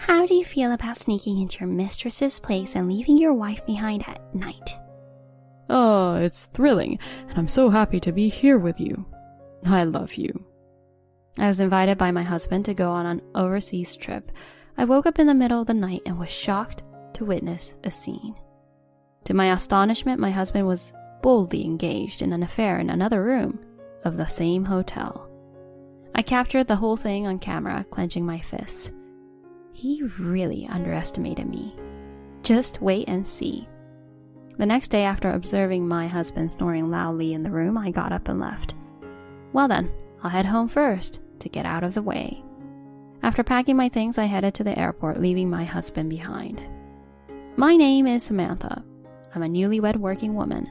How do you feel about sneaking into your mistress's place and leaving your wife behind at night? It's thrilling, and I'm so happy to be here with you. I love you. I was invited by my husband to go on an overseas trip. I woke up in the middle of the night and was shocked to witness a scene. To my astonishment, my husband was boldly engaged in an affair in another room of the same hotel. I captured the whole thing on camera, clenching my fists. He really underestimated me. Just wait and see. The next day, after observing my husband snoring loudly in the room, I got up and left. Well then, I'll head home first to get out of the way. After packing my things, I headed to the airport, leaving my husband behind. My name is Samantha. I'm a newlywed working woman.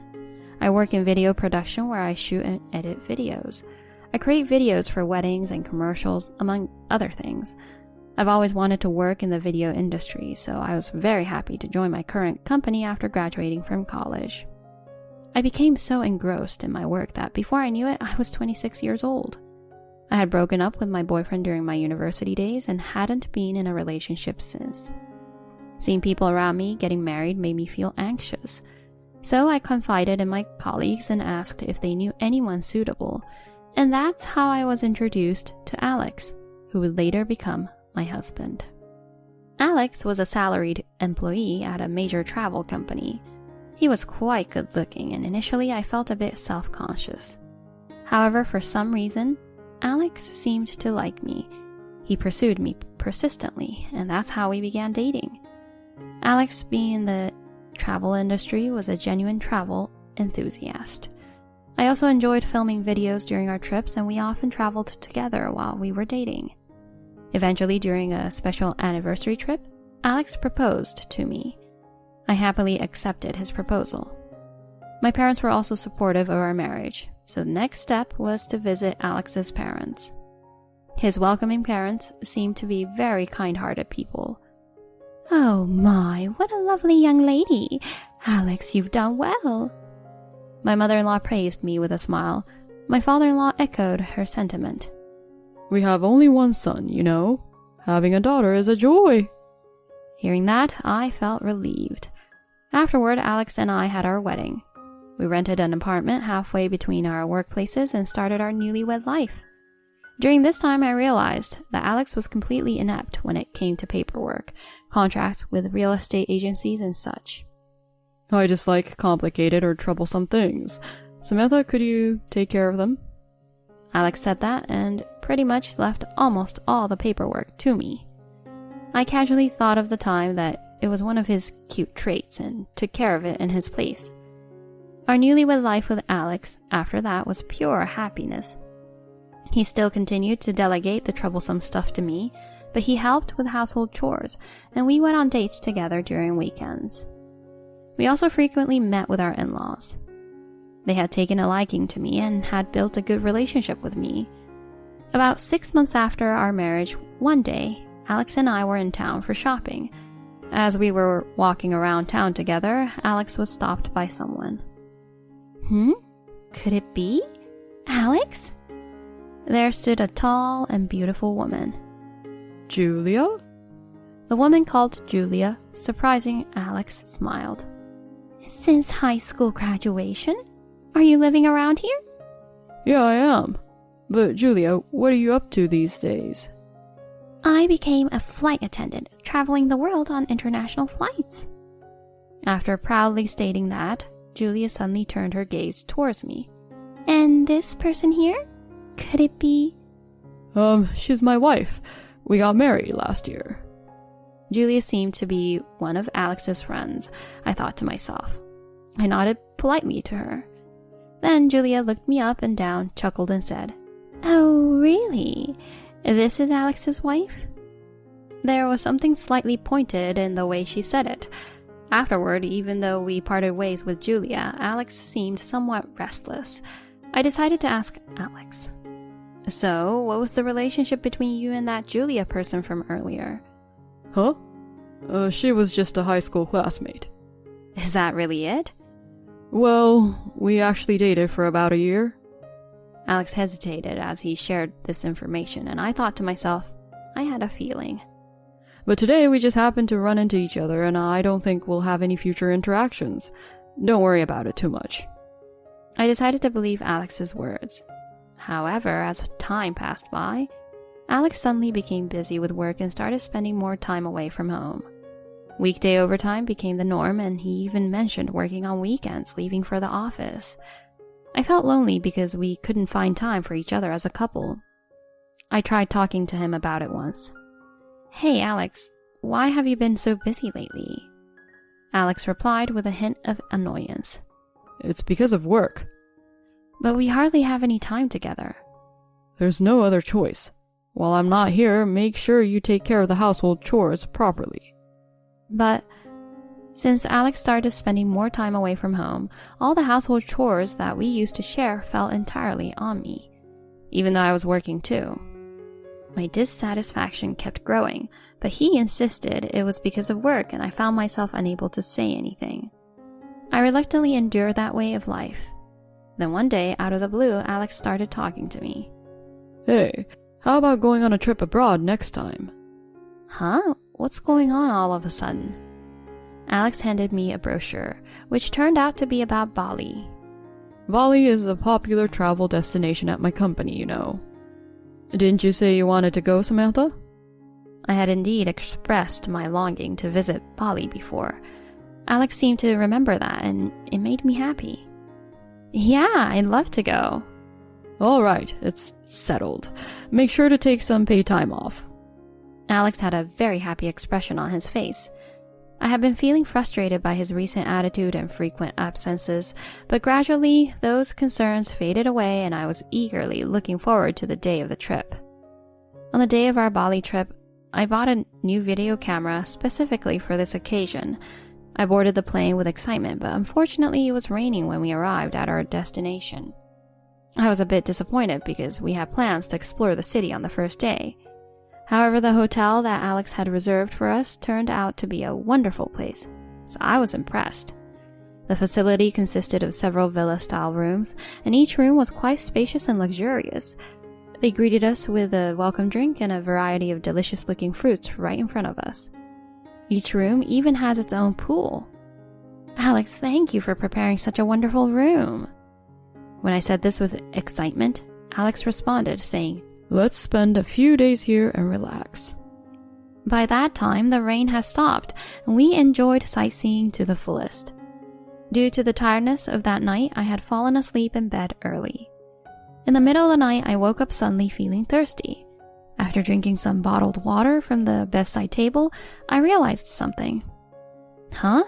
I work in video production where I shoot and edit videos. I create videos for weddings and commercials, among other things. I've always wanted to work in the video industry, so I was very happy to join my current company after graduating from college. I became so engrossed in my work that before I knew it, I was 26 years old. I had broken up with my boyfriend during my university days and hadn't been in a relationship since. Seeing people around me getting married made me feel anxious, so I confided in my colleagues and asked if they knew anyone suitable, and that's how I was introduced to Alex, who would later become my husband. Alex was a salaried employee at a major travel company. He was quite good looking, and initially I felt a bit self-conscious. However, for some reason, Alex seemed to like me. He pursued me persistently, and that's how we began dating. Alex, being in the travel industry, was a genuine travel enthusiast. I also enjoyed filming videos during our trips, and we often traveled together while we were dating. Eventually, during a special anniversary trip, Alex proposed to me. I happily accepted his proposal. My parents were also supportive of our marriage, so the next step was to visit Alex's parents. His welcoming parents seemed to be very kind-hearted people. "Oh my, what a lovely young lady. Alex, you've done well." My mother-in-law praised me with a smile. My father-in-law echoed her sentiment. "We have only one son, you know. Having a daughter is a joy." Hearing that, I felt relieved. Afterward, Alex and I had our wedding. We rented an apartment halfway between our workplaces and started our newlywed life. During this time, I realized that Alex was completely inept when it came to paperwork, contracts with real estate agencies and such. "I dislike complicated or troublesome things. Samantha, could you take care of them?" Alex said that and pretty much left almost all the paperwork to me. I casually thought of the time that it was one of his cute traits and took care of it in his place. Our newlywed life with Alex after that was pure happiness. He still continued to delegate the troublesome stuff to me, but he helped with household chores, and we went on dates together during weekends. We also frequently met with our in-laws. They had taken a liking to me and had built a good relationship with me. About 6 months after our marriage, one day, Alex and I were in town for shopping. As we were walking around town together, Alex was stopped by someone. Could it be Alex? There stood a tall and beautiful woman. "Julia?" The woman called Julia, surprising Alex, smiled. "Since high school graduation? Are you living around here?" "Yeah, I am. But Julia, what are you up to these days?" "I became a flight attendant, traveling the world on international flights." After proudly stating that, Julia suddenly turned her gaze towards me. "And this person here? Could it be?" She's my wife. We got married last year." Julia seemed to be one of Alex's friends, I thought to myself. I nodded politely to her. Then Julia looked me up and down, chuckled, and said, "Oh, really? This is Alex's wife?" There was something slightly pointed in the way she said it. Afterward, even though we parted ways with Julia, Alex seemed somewhat restless. I decided to ask Alex, "So, what was the relationship between you and that Julia person from earlier?" "Huh? She was just a high school classmate." "Is that really it?" "Well, we actually dated for about a year." Alex hesitated as he shared this information, and I thought to myself, I had a feeling. But today we just happened to run into each other and I don't think we'll have any future interactions. Don't worry about it too much. I decided to believe Alex's words. However, as time passed by, Alex suddenly became busy with work and started spending more time away from home. Weekday overtime became the norm, and he even mentioned working on weekends, leaving for the office. I felt lonely because we couldn't find time for each other as a couple. I tried talking to him about it once. "Hey, Alex, why have you been so busy lately?" Alex replied with a hint of annoyance. It's because of work. "But we hardly have any time together." There's no other choice. While I'm not here, make sure you take care of the household chores properly. But since Alex started spending more time away from home, all the household chores that we used to share fell entirely on me, even though I was working too. My dissatisfaction kept growing, but he insisted it was because of work, and I found myself unable to say anything. I reluctantly endured that way of life. Then one day, out of the blue, Alex started talking to me. Hey, how about going on a trip abroad next time? Huh? What's going on all of a sudden? Alex handed me a brochure, which turned out to be about Bali. Bali is a popular travel destination at my company, you know. Didn't you say you wanted to go, Samantha? I had indeed expressed my longing to visit Bali before. Alex seemed to remember that, and it made me happy. Yeah, I'd love to go. All right, it's settled. Make sure to take some paid time off. Alex had a very happy expression on his face. I had been feeling frustrated by his recent attitude and frequent absences, but gradually those concerns faded away and I was eagerly looking forward to the day of the trip. On the day of our Bali trip, I bought a new video camera specifically for this occasion. I boarded the plane with excitement, but unfortunately it was raining when we arrived at our destination. I was a bit disappointed because we had plans to explore the city on the first day. However, the hotel that Alex had reserved for us turned out to be a wonderful place, so I was impressed. The facility consisted of several villa-style rooms, and each room was quite spacious and luxurious. They greeted us with a welcome drink and a variety of delicious-looking fruits right in front of us. Each room even has its own pool. Alex, thank you for preparing such a wonderful room. When I said this with excitement, Alex responded, saying, Let's spend a few days here and relax. By that time, the rain had stopped, and we enjoyed sightseeing to the fullest. Due to the tiredness of that night, I had fallen asleep in bed early. In the middle of the night, I woke up suddenly feeling thirsty. After drinking some bottled water from the bedside table, I realized something. Huh?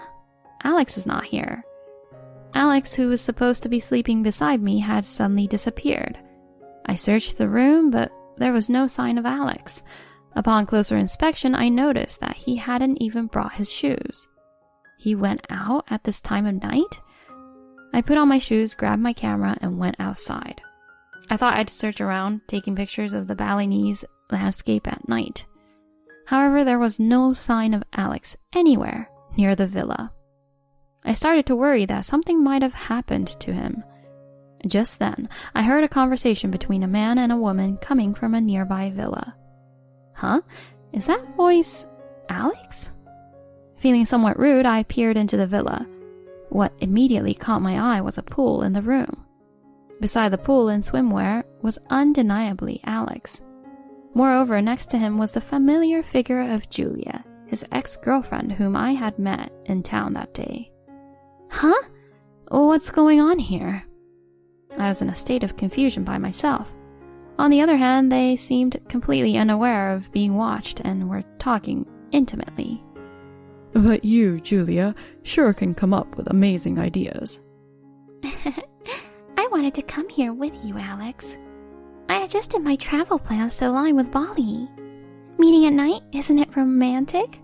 Alex is not here. Alex, who was supposed to be sleeping beside me, had suddenly disappeared. I searched the room, but there was no sign of Alex. Upon closer inspection, I noticed that he hadn't even brought his shoes. He went out at this time of night? I put on my shoes, grabbed my camera, and went outside. I thought I'd search around, taking pictures of the Balinese landscape at night. However, there was no sign of Alex anywhere near the villa. I started to worry that something might have happened to him. Just then, I heard a conversation between a man and a woman coming from a nearby villa. Huh? Is that voice Alex? Feeling somewhat rude, I peered into the villa. What immediately caught my eye was a pool in the room. Beside the pool in swimwear was undeniably Alex. Moreover, next to him was the familiar figure of Julia, his ex-girlfriend whom I had met in town that day. Huh? What's going on here? I was in a state of confusion by myself. On the other hand, they seemed completely unaware of being watched and were talking intimately. But you, Julia, sure can come up with amazing ideas. I wanted to come here with you, Alex. I adjusted my travel plans to align with Bali. Meeting at night, isn't it romantic?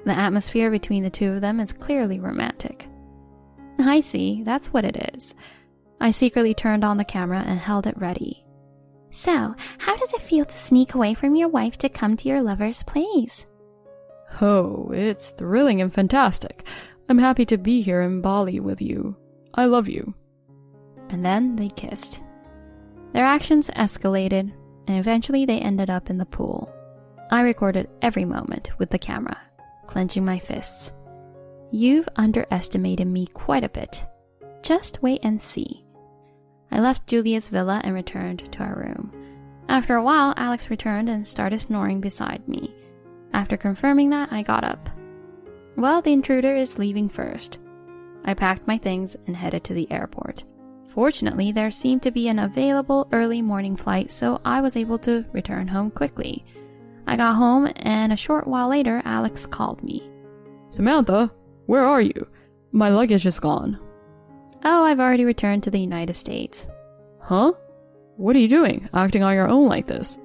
The atmosphere between the two of them is clearly romantic. I see, that's what it is. I secretly turned on the camera and held it ready. So, how does it feel to sneak away from your wife to come to your lover's place? Oh, it's thrilling and fantastic. I'm happy to be here in Bali with you. I love you. And then they kissed. Their actions escalated, and eventually they ended up in the pool. I recorded every moment with the camera, clenching my fists. You've underestimated me quite a bit. Just wait and see. I left Julia's villa and returned to our room. After a while, Alex returned and started snoring beside me. After confirming that, I got up. Well, the intruder is leaving first. I packed my things and headed to the airport. Fortunately, there seemed to be an available early morning flight, so I was able to return home quickly. I got home, and a short while later, Alex called me. Samantha, where are you? My luggage is gone. Oh, I've already returned to the United States. Huh? What are you doing, acting on your own like this?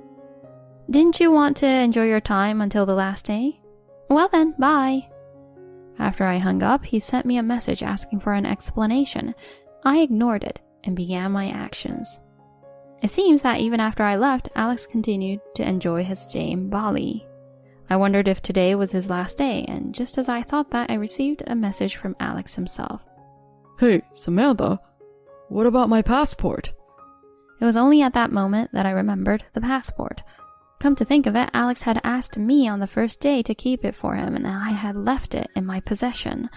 Didn't you want to enjoy your time until the last day? Well then, bye. After I hung up, he sent me a message asking for an explanation. I ignored it and began my actions. It seems that even after I left, Alex continued to enjoy his stay in Bali. I wondered if today was his last day, and just as I thought that, I received a message from Alex himself. Hey, Samantha, what about my passport? It was only at that moment that I remembered the passport. Come to think of it, Alex had asked me on the first day to keep it for him, and I had left it in my possession.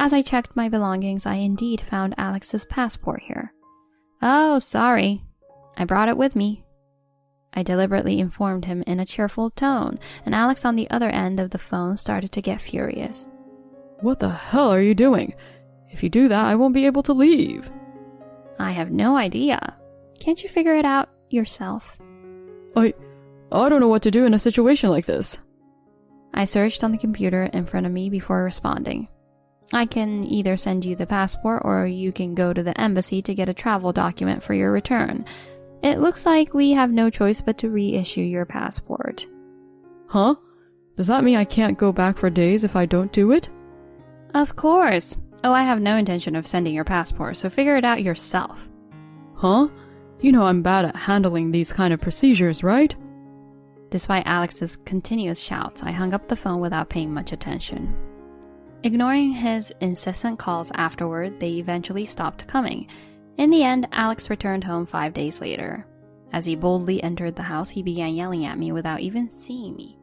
As I checked my belongings, I indeed found Alex's passport here. Oh, sorry. I brought it with me. I deliberately informed him in a cheerful tone, and Alex on the other end of the phone started to get furious. What the hell are you doing? If you do that, I won't be able to leave. I have no idea. Can't you figure it out yourself? I don't know what to do in a situation like this. I searched on the computer in front of me before responding. I can either send you the passport or you can go to the embassy to get a travel document for your return. It looks like we have no choice but to reissue your passport. Huh? Does that mean I can't go back for days if I don't do it? Of course. Oh, I have no intention of sending your passport, so figure it out yourself. Huh? You know I'm bad at handling these kind of procedures, right? Despite Alex's continuous shouts, I hung up the phone without paying much attention. Ignoring his incessant calls afterward, they eventually stopped coming. In the end, Alex returned home 5 days later. As he boldly entered the house, he began yelling at me without even seeing me.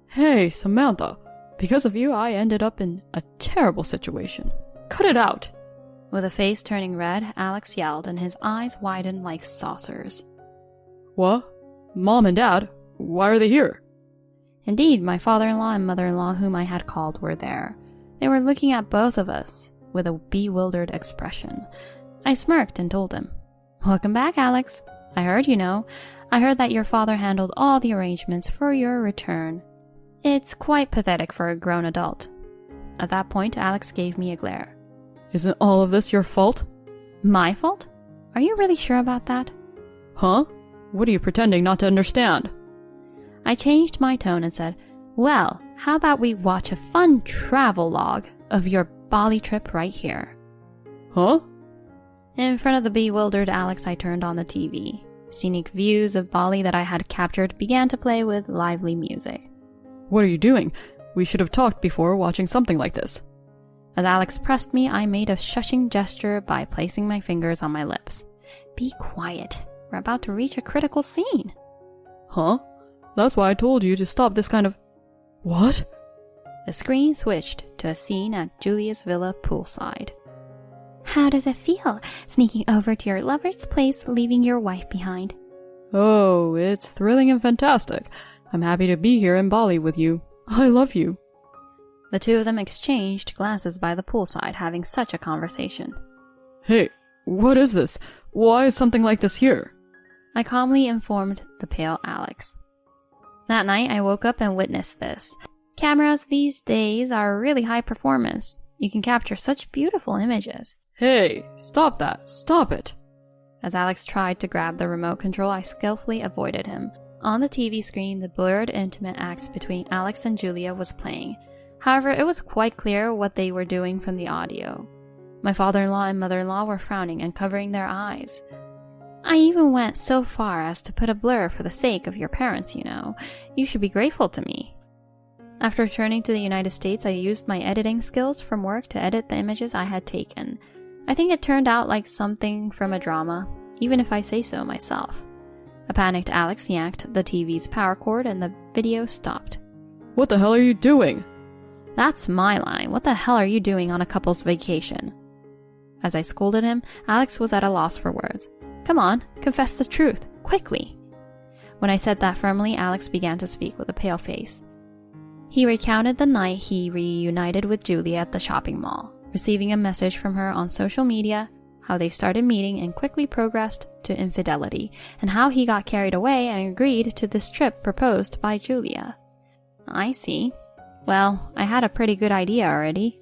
Hey, Samantha, because of you, I ended up in a terrible situation. Cut it out! With a face turning red, Alex yelled and his eyes widened like saucers. What? Mom and Dad? Why are they here? Indeed, my father-in-law and mother-in-law whom I had called were there. They were looking at both of us with a bewildered expression. I smirked and told him, "Welcome back, Alex. I heard I heard that your father handled all the arrangements for your return. It's quite pathetic for a grown adult." At that point, Alex gave me a glare. Isn't all of this your fault? My fault? Are you really sure about that? Huh? What are you pretending not to understand? I changed my tone and said, "Well, how about we watch a fun travel log of your Bali trip right here?" Huh? In front of the bewildered Alex, I turned on the TV. Scenic views of Bali that I had captured began to play with lively music. What are you doing? We should have talked before watching something like this. As Alex pressed me, I made a shushing gesture by placing my fingers on my lips. Be quiet. We're about to reach a critical scene. Huh? That's why I told you to stop this kind of... What? The screen switched to a scene at Julia's villa poolside. How does it feel, sneaking over to your lover's place, leaving your wife behind? Oh, it's thrilling and fantastic. I'm happy to be here in Bali with you. I love you. The two of them exchanged glances by the poolside, having such a conversation. Hey, what is this? Why is something like this here? I calmly informed the pale Alex. That night, I woke up and witnessed this. Cameras these days are really high performance. You can capture such beautiful images. Hey, stop that. Stop it. As Alex tried to grab the remote control, I skillfully avoided him. On the TV screen, the blurred intimate acts between Alex and Julia was playing. However, it was quite clear what they were doing from the audio. My father-in-law and mother-in-law were frowning and covering their eyes. I even went so far as to put a blur for the sake of your parents, You should be grateful to me. After returning to the United States, I used my editing skills from work to edit the images I had taken. I think it turned out like something from a drama, even if I say so myself. A panicked Alex yanked the TV's power cord and the video stopped. What the hell are you doing? That's my line. What the hell are you doing on a couple's vacation? As I scolded him, Alex was at a loss for words. Come on, confess the truth, quickly. When I said that firmly, Alex began to speak with a pale face. He recounted the night he reunited with Julia at the shopping mall, receiving a message from her on social media, how they started meeting and quickly progressed to infidelity, and how he got carried away and agreed to this trip proposed by Julia. I see. Well, I had a pretty good idea already.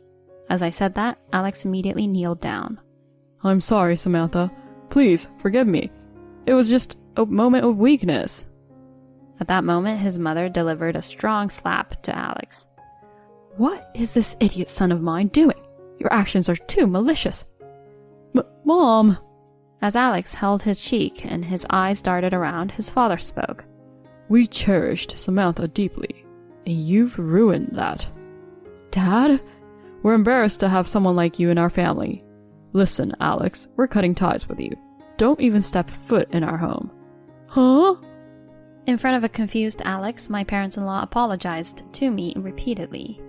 As I said that, Alex immediately kneeled down. I'm sorry, Samantha. Please, forgive me. It was just a moment of weakness. At that moment, his mother delivered a strong slap to Alex. What is this idiot son of mine doing? Your actions are too malicious. Mom! As Alex held his cheek and his eyes darted around, his father spoke. We cherished Samantha deeply, and you've ruined that. Dad? We're embarrassed to have someone like you in our family. Listen, Alex, we're cutting ties with you. Don't even step foot in our home. Huh? In front of a confused Alex, my parents-in-law apologized to me repeatedly.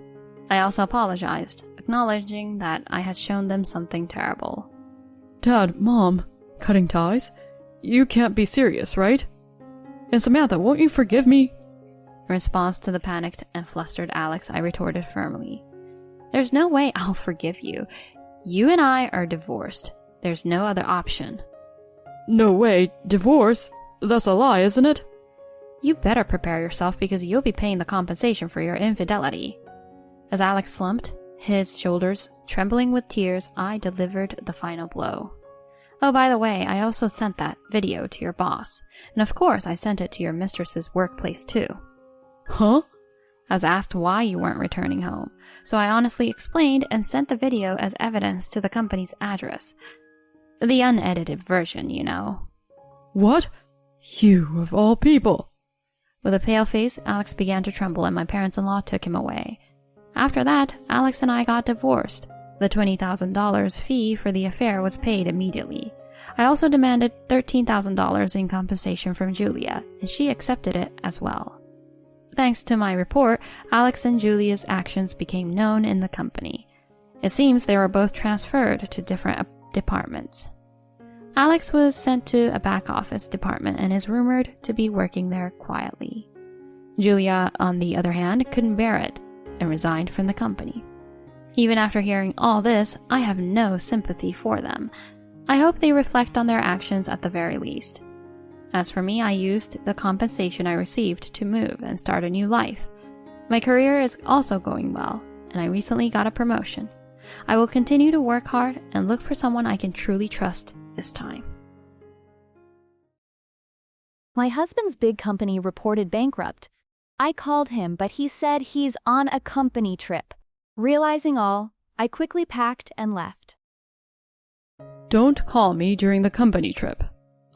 I also apologized, acknowledging that I had shown them something terrible. Dad, Mom, cutting ties? You can't be serious, right? And Samantha, won't you forgive me? In response to the panicked and flustered Alex, I retorted firmly. There's no way I'll forgive you. You and I are divorced. There's no other option. No way, divorce? That's a lie, isn't it? You better prepare yourself because you'll be paying the compensation for your infidelity. As Alex slumped, his shoulders trembling with tears, I delivered the final blow. Oh, by the way, I also sent that video to your boss. And of course, I sent it to your mistress's workplace too. Huh? I was asked why you weren't returning home, so I honestly explained and sent the video as evidence to the company's address. The unedited version, you know. What? You of all people. With a pale face, Alex began to tremble and my parents-in-law took him away. After that, Alex and I got divorced. The $20,000 fee for the affair was paid immediately. I also demanded $13,000 in compensation from Julia, and she accepted it as well. Thanks to my report, Alex and Julia's actions became known in the company. It seems they were both transferred to different departments. Alex was sent to a back office department and is rumored to be working there quietly. Julia, on the other hand, couldn't bear it and resigned from the company. Even after hearing all this, I have no sympathy for them. I hope they reflect on their actions at the very least. As for me, I used the compensation I received to move and start a new life. My career is also going well, and I recently got a promotion. I will continue to work hard and look for someone I can truly trust this time. My husband's big company reported bankrupt. I called him, but he said he's on a company trip. Realizing all, I quickly packed and left. Don't call me during the company trip.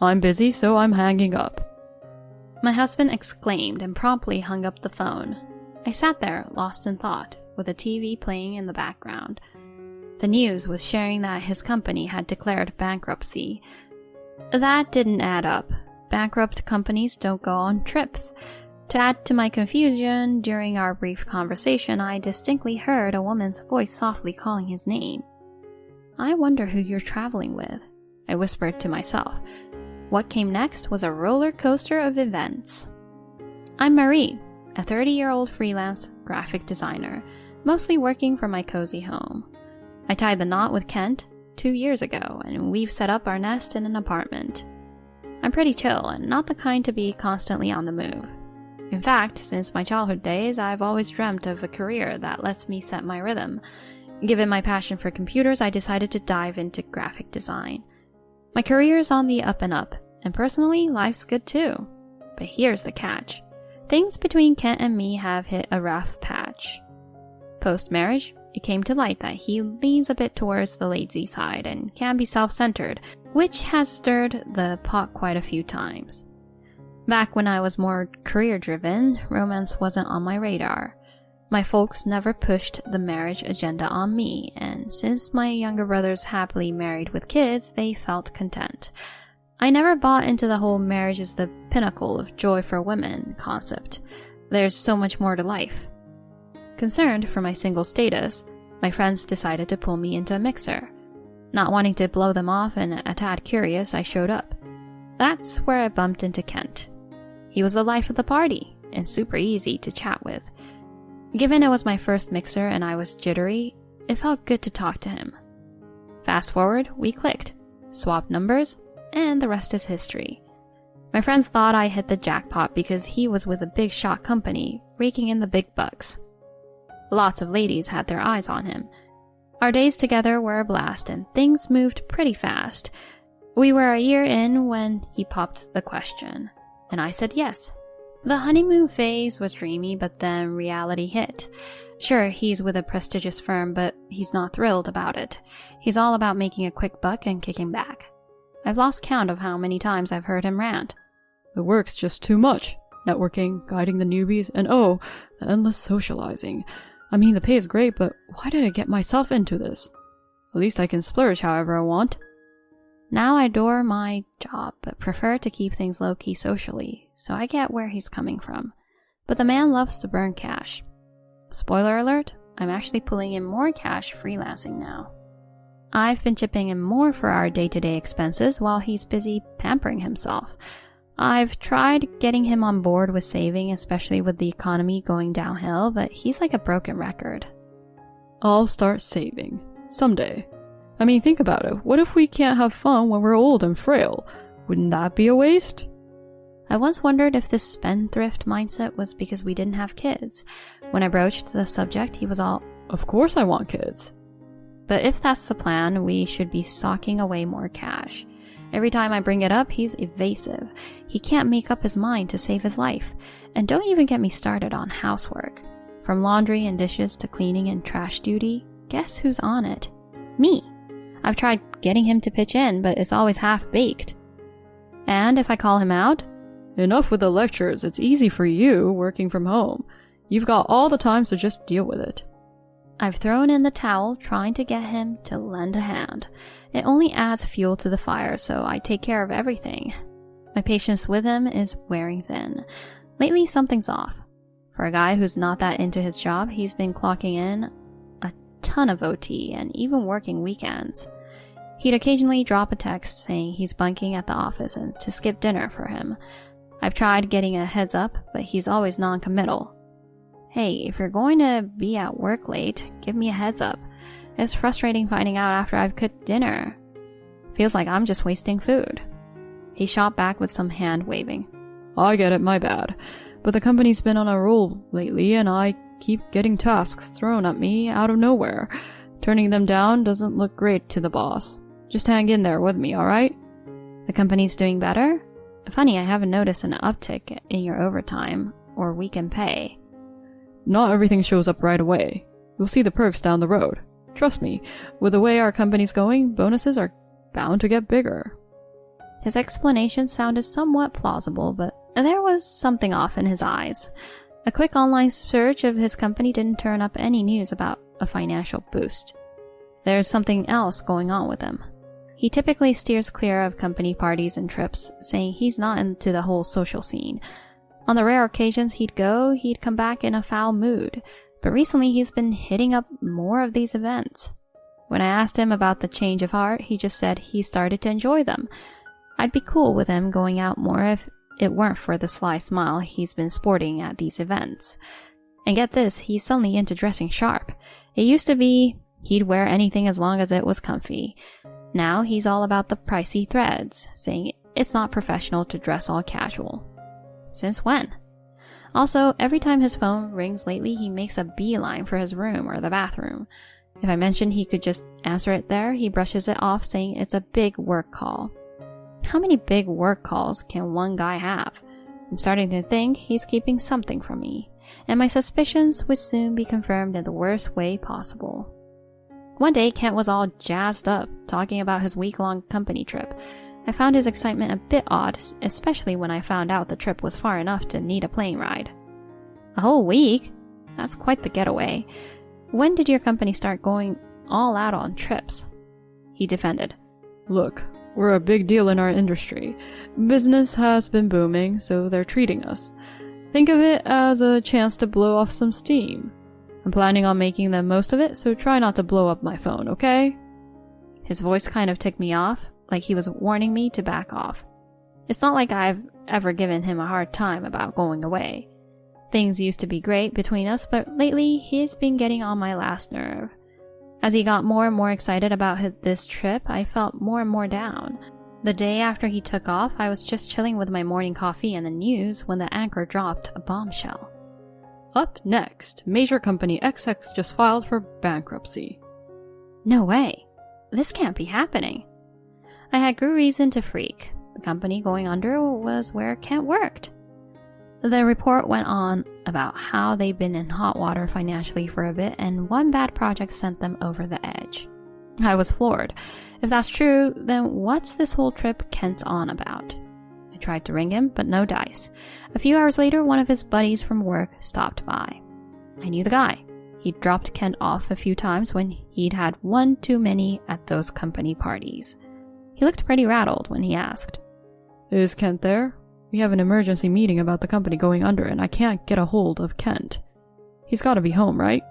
I'm busy, so I'm hanging up. My husband exclaimed and promptly hung up the phone. I sat there, lost in thought, with a TV playing in the background. The news was sharing that his company had declared bankruptcy. That didn't add up. Bankrupt companies don't go on trips. To add to my confusion, during our brief conversation, I distinctly heard a woman's voice softly calling his name. I wonder who you're traveling with, I whispered to myself. What came next was a roller coaster of events. I'm Marie, a 30-year-old freelance graphic designer, mostly working from my cozy home. I tied the knot with Kent 2 years ago, and we've set up our nest in an apartment. I'm pretty chill and not the kind to be constantly on the move. In fact, since my childhood days, I've always dreamt of a career that lets me set my rhythm. Given my passion for computers, I decided to dive into graphic design. My career is on the up and up, and personally, life's good too. But here's the catch. Things between Kent and me have hit a rough patch. Post-marriage, it came to light that he leans a bit towards the lazy side and can be self-centered, which has stirred the pot quite a few times. Back when I was more career-driven, romance wasn't on my radar. My folks never pushed the marriage agenda on me, and since my younger brothers happily married with kids, they felt content. I never bought into the whole marriage is the pinnacle of joy for women concept. There's so much more to life. Concerned for my single status, my friends decided to pull me into a mixer. Not wanting to blow them off and a tad curious, I showed up. That's where I bumped into Kent. He was the life of the party and super easy to chat with. Given it was my first mixer and I was jittery, it felt good to talk to him. Fast forward, we clicked, swapped numbers, and the rest is history. My friends thought I hit the jackpot because he was with a big shot company, raking in the big bucks. Lots of ladies had their eyes on him. Our days together were a blast and things moved pretty fast. We were a year in when he popped the question, and I said yes. The honeymoon phase was dreamy, but then reality hit. Sure, he's with a prestigious firm, but he's not thrilled about it. He's all about making a quick buck and kicking back. I've lost count of how many times I've heard him rant. The work's just too much. Networking, guiding the newbies, and oh, the endless socializing. I mean, the pay is great, but why did I get myself into this? At least I can splurge however I want. Now I adore my job, but prefer to keep things low-key socially, so I get where he's coming from. But the man loves to burn cash. Spoiler alert, I'm actually pulling in more cash freelancing now. I've been chipping in more for our day-to-day expenses while he's busy pampering himself. I've tried getting him on board with saving, especially with the economy going downhill, but he's like a broken record. I'll start saving. Someday. I mean, think about it. What if we can't have fun when we're old and frail? Wouldn't that be a waste? I once wondered if this spendthrift mindset was because we didn't have kids. When I broached the subject, he was all, "Of course I want kids." But if that's the plan, we should be socking away more cash. Every time I bring it up, he's evasive. He can't make up his mind to save his life. And don't even get me started on housework. From laundry and dishes to cleaning and trash duty, guess who's on it? Me. I've tried getting him to pitch in, but it's always half-baked. And if I call him out, "Enough with the lectures, it's easy for you working from home. You've got all the time, so just deal with it." I've thrown in the towel trying to get him to lend a hand. It only adds fuel to the fire, so I take care of everything. My patience with him is wearing thin. Lately, something's off. For a guy who's not that into his job, he's been clocking in a ton of OT and even working weekends. He'd occasionally drop a text saying he's bunking at the office and to skip dinner for him. I've tried getting a heads up, but he's always non-committal. Hey, if you're going to be at work late, give me a heads up. It's frustrating finding out after I've cooked dinner. Feels like I'm just wasting food. He shot back with some hand waving. "I get it, my bad. But the company's been on a roll lately and I keep getting tasks thrown at me out of nowhere. Turning them down doesn't look great to the boss. Just hang in there with me, alright?" The company's doing better? Funny, I haven't noticed an uptick in your overtime or weekend pay. Not everything shows up right away. You'll see the perks down the road. Trust me, with the way our company's going, bonuses are bound to get bigger. His explanation sounded somewhat plausible, but there was something off in his eyes. A quick online search of his company didn't turn up any news about a financial boost. There's something else going on with him. He typically steers clear of company parties and trips, saying he's not into the whole social scene. On the rare occasions he'd go, he'd come back in a foul mood, but recently he's been hitting up more of these events. When I asked him about the change of heart, he just said he started to enjoy them. I'd be cool with him going out more if it weren't for the sly smile he's been sporting at these events. And get this, he's suddenly into dressing sharp. It used to be he'd wear anything as long as it was comfy. Now he's all about the pricey threads, saying it's not professional to dress all casual. Since when? Also, every time his phone rings lately, he makes a beeline for his room or the bathroom. If I mention he could just answer it there, he brushes it off saying it's a big work call. How many big work calls can one guy have? I'm starting to think he's keeping something from me, and my suspicions would soon be confirmed in the worst way possible. One day, Kent was all jazzed up, talking about his week-long company trip. I found his excitement a bit odd, especially when I found out the trip was far enough to need a plane ride. A whole week? That's quite the getaway. When did your company start going all out on trips? He defended. "Look, We're a big deal in our industry. Business has been booming, so they're treating us. Think of it as a chance to blow off some steam. I'm planning on making the most of it, so try not to blow up my phone, okay? His voice kind of ticked me off, like he was warning me to back off. It's not like I've ever given him a hard time about going away. Things used to be great between us, but lately he's been getting on my last nerve. As he got more and more excited about this trip, I felt more and more down. The day after he took off, I was just chilling with my morning coffee and the news when the anchor dropped a bombshell. Up next, major company XX just filed for bankruptcy. No way. This can't be happening. I had good reason to freak. The company going under was where Kent worked. The report went on about how they'd been in hot water financially for a bit, and one bad project sent them over the edge. I was floored. If that's true, then what's this whole trip Kent's on about? I tried to ring him, but no dice. A few hours later, one of his buddies from work stopped by. I knew the guy. He'd dropped Kent off a few times when he'd had one too many at those company parties. He looked pretty rattled when he asked. Is Kent there? We have an emergency meeting about the company going under and I can't get a hold of Kent. He's gotta be home, right?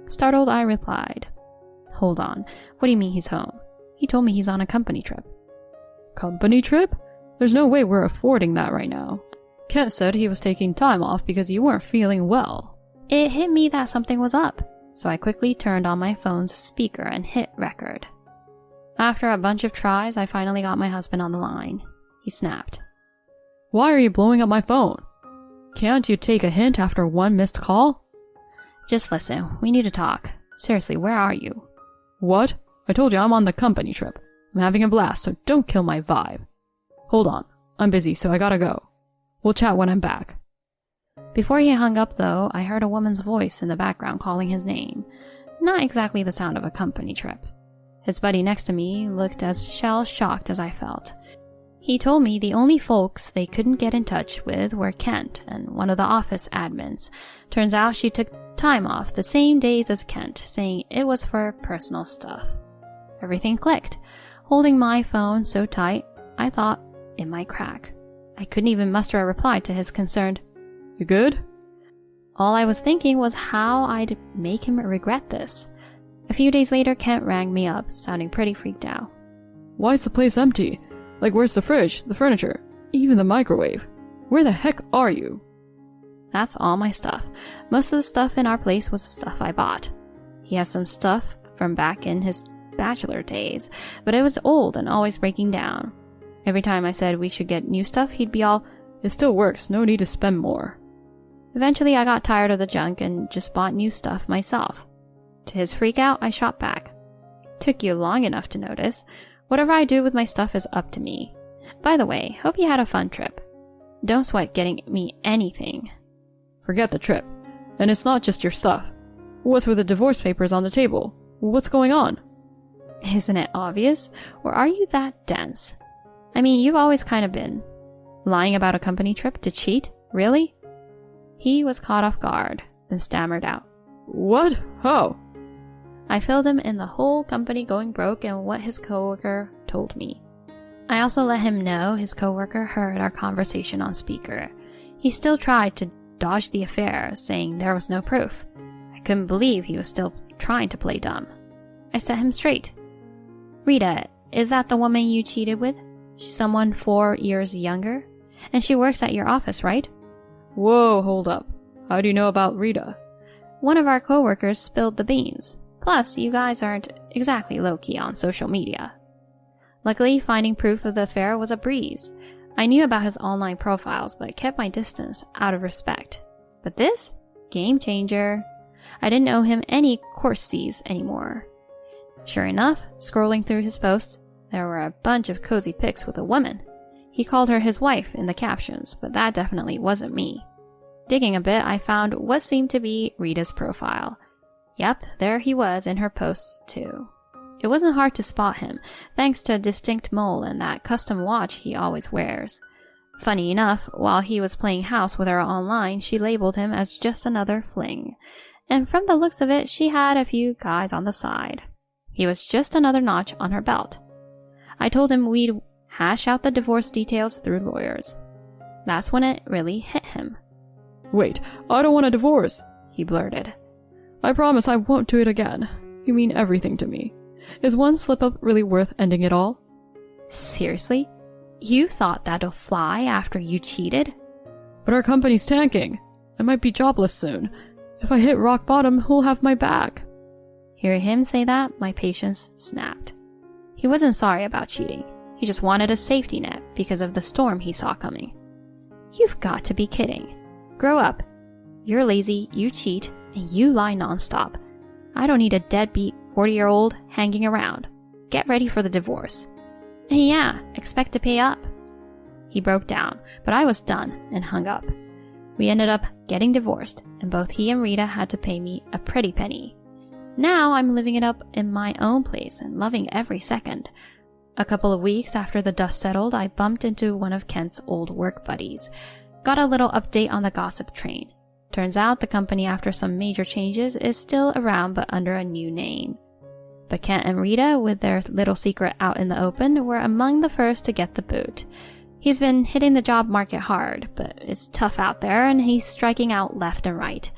Startled, I replied. Hold on. What do you mean he's home? He told me he's on a company trip. Company trip? There's no way we're affording that right now. Kent said he was taking time off because you weren't feeling well. It hit me that something was up, so I quickly turned on my phone's speaker and hit record. After a bunch of tries, I finally got my husband on the line. He snapped. Why are you blowing up my phone? Can't you take a hint after one missed call? Just listen, we need to talk. Seriously, where are you? What? I told you I'm on the company trip. I'm having a blast, so don't kill my vibe. Hold on, I'm busy, so I gotta go. We'll chat when I'm back. Before he hung up, though, I heard a woman's voice in the background calling his name. Not exactly the sound of a company trip. His buddy next to me looked as shell-shocked as I felt. He told me the only folks they couldn't get in touch with were Kent and one of the office admins. Turns out she took time off the same days as Kent, saying it was for personal stuff. Everything clicked. Holding my phone so tight, I thought it might crack. I couldn't even muster a reply to his concerned, "You good?" All I was thinking was how I'd make him regret this. A few days later, Kent rang me up, sounding pretty freaked out. Why is the place empty? Like, where's the fridge, the furniture, even the microwave? Where the heck are you? That's all my stuff. Most of the stuff in our place was stuff I bought. He has some stuff from back in his bachelor days, but it was old and always breaking down. Every time I said we should get new stuff, he'd be all, "It still works, no need to spend more." Eventually, I got tired of the junk and just bought new stuff myself. To his freak out, I shot back. Took you long enough to notice. Whatever I do with my stuff is up to me. By the way, hope you had a fun trip. Don't sweat getting me anything. Forget the trip. And it's not just your stuff. What's with the divorce papers on the table? What's going on? Isn't it obvious? Or are you that dense? I mean, you've always kind of been. Lying about a company trip to cheat? Really? He was caught off guard, then stammered out. What? How? I filled him in the whole company going broke and what his coworker told me. I also let him know his coworker heard our conversation on speaker. He still tried to dodge the affair, saying there was no proof. I couldn't believe he was still trying to play dumb. I set him straight. Rita, is that the woman you cheated with? She's someone 4 years younger? And she works at your office, right? Whoa, hold up. How do you know about Rita? One of our coworkers spilled the beans. Plus, you guys aren't exactly low-key on social media. Luckily, finding proof of the affair was a breeze. I knew about his online profiles, but kept my distance out of respect. But this? Game changer. I didn't owe him any courtesies anymore. Sure enough, scrolling through his posts, there were a bunch of cozy pics with a woman. He called her his wife in the captions, but that definitely wasn't me. Digging a bit, I found what seemed to be Rita's profile. Yep, there he was in her posts too. It wasn't hard to spot him, thanks to a distinct mole and that custom watch he always wears. Funny enough, while he was playing house with her online, she labeled him as just another fling. And from the looks of it, she had a few guys on the side. He was just another notch on her belt. I told him we'd hash out the divorce details through lawyers. That's when it really hit him. Wait, I don't want a divorce, He blurted. I promise I won't do it again. You mean everything to me. Is one slip-up really worth ending it all? Seriously? You thought that'll fly after you cheated? But our company's tanking. I might be jobless soon. If I hit rock bottom, who'll have my back? Hearing him say that, my patience snapped. He wasn't sorry about cheating. He just wanted a safety net because of the storm he saw coming. You've got to be kidding. Grow up. You're lazy, you cheat, and you lie nonstop. I don't need a deadbeat 40-year-old hanging around. Get ready for the divorce. And yeah, expect to pay up. He broke down, but I was done and hung up. We ended up getting divorced, and both he and Rita had to pay me a pretty penny. Now I'm living it up in my own place and loving every second. A couple of weeks after the dust settled, I bumped into one of Kent's old work buddies. Got a little update on the gossip train. Turns out the company, after some major changes, is still around but under a new name. But Kent and Rita, with their little secret out in the open, were among the first to get the boot. He's been hitting the job market hard, but it's tough out there and he's striking out left and right.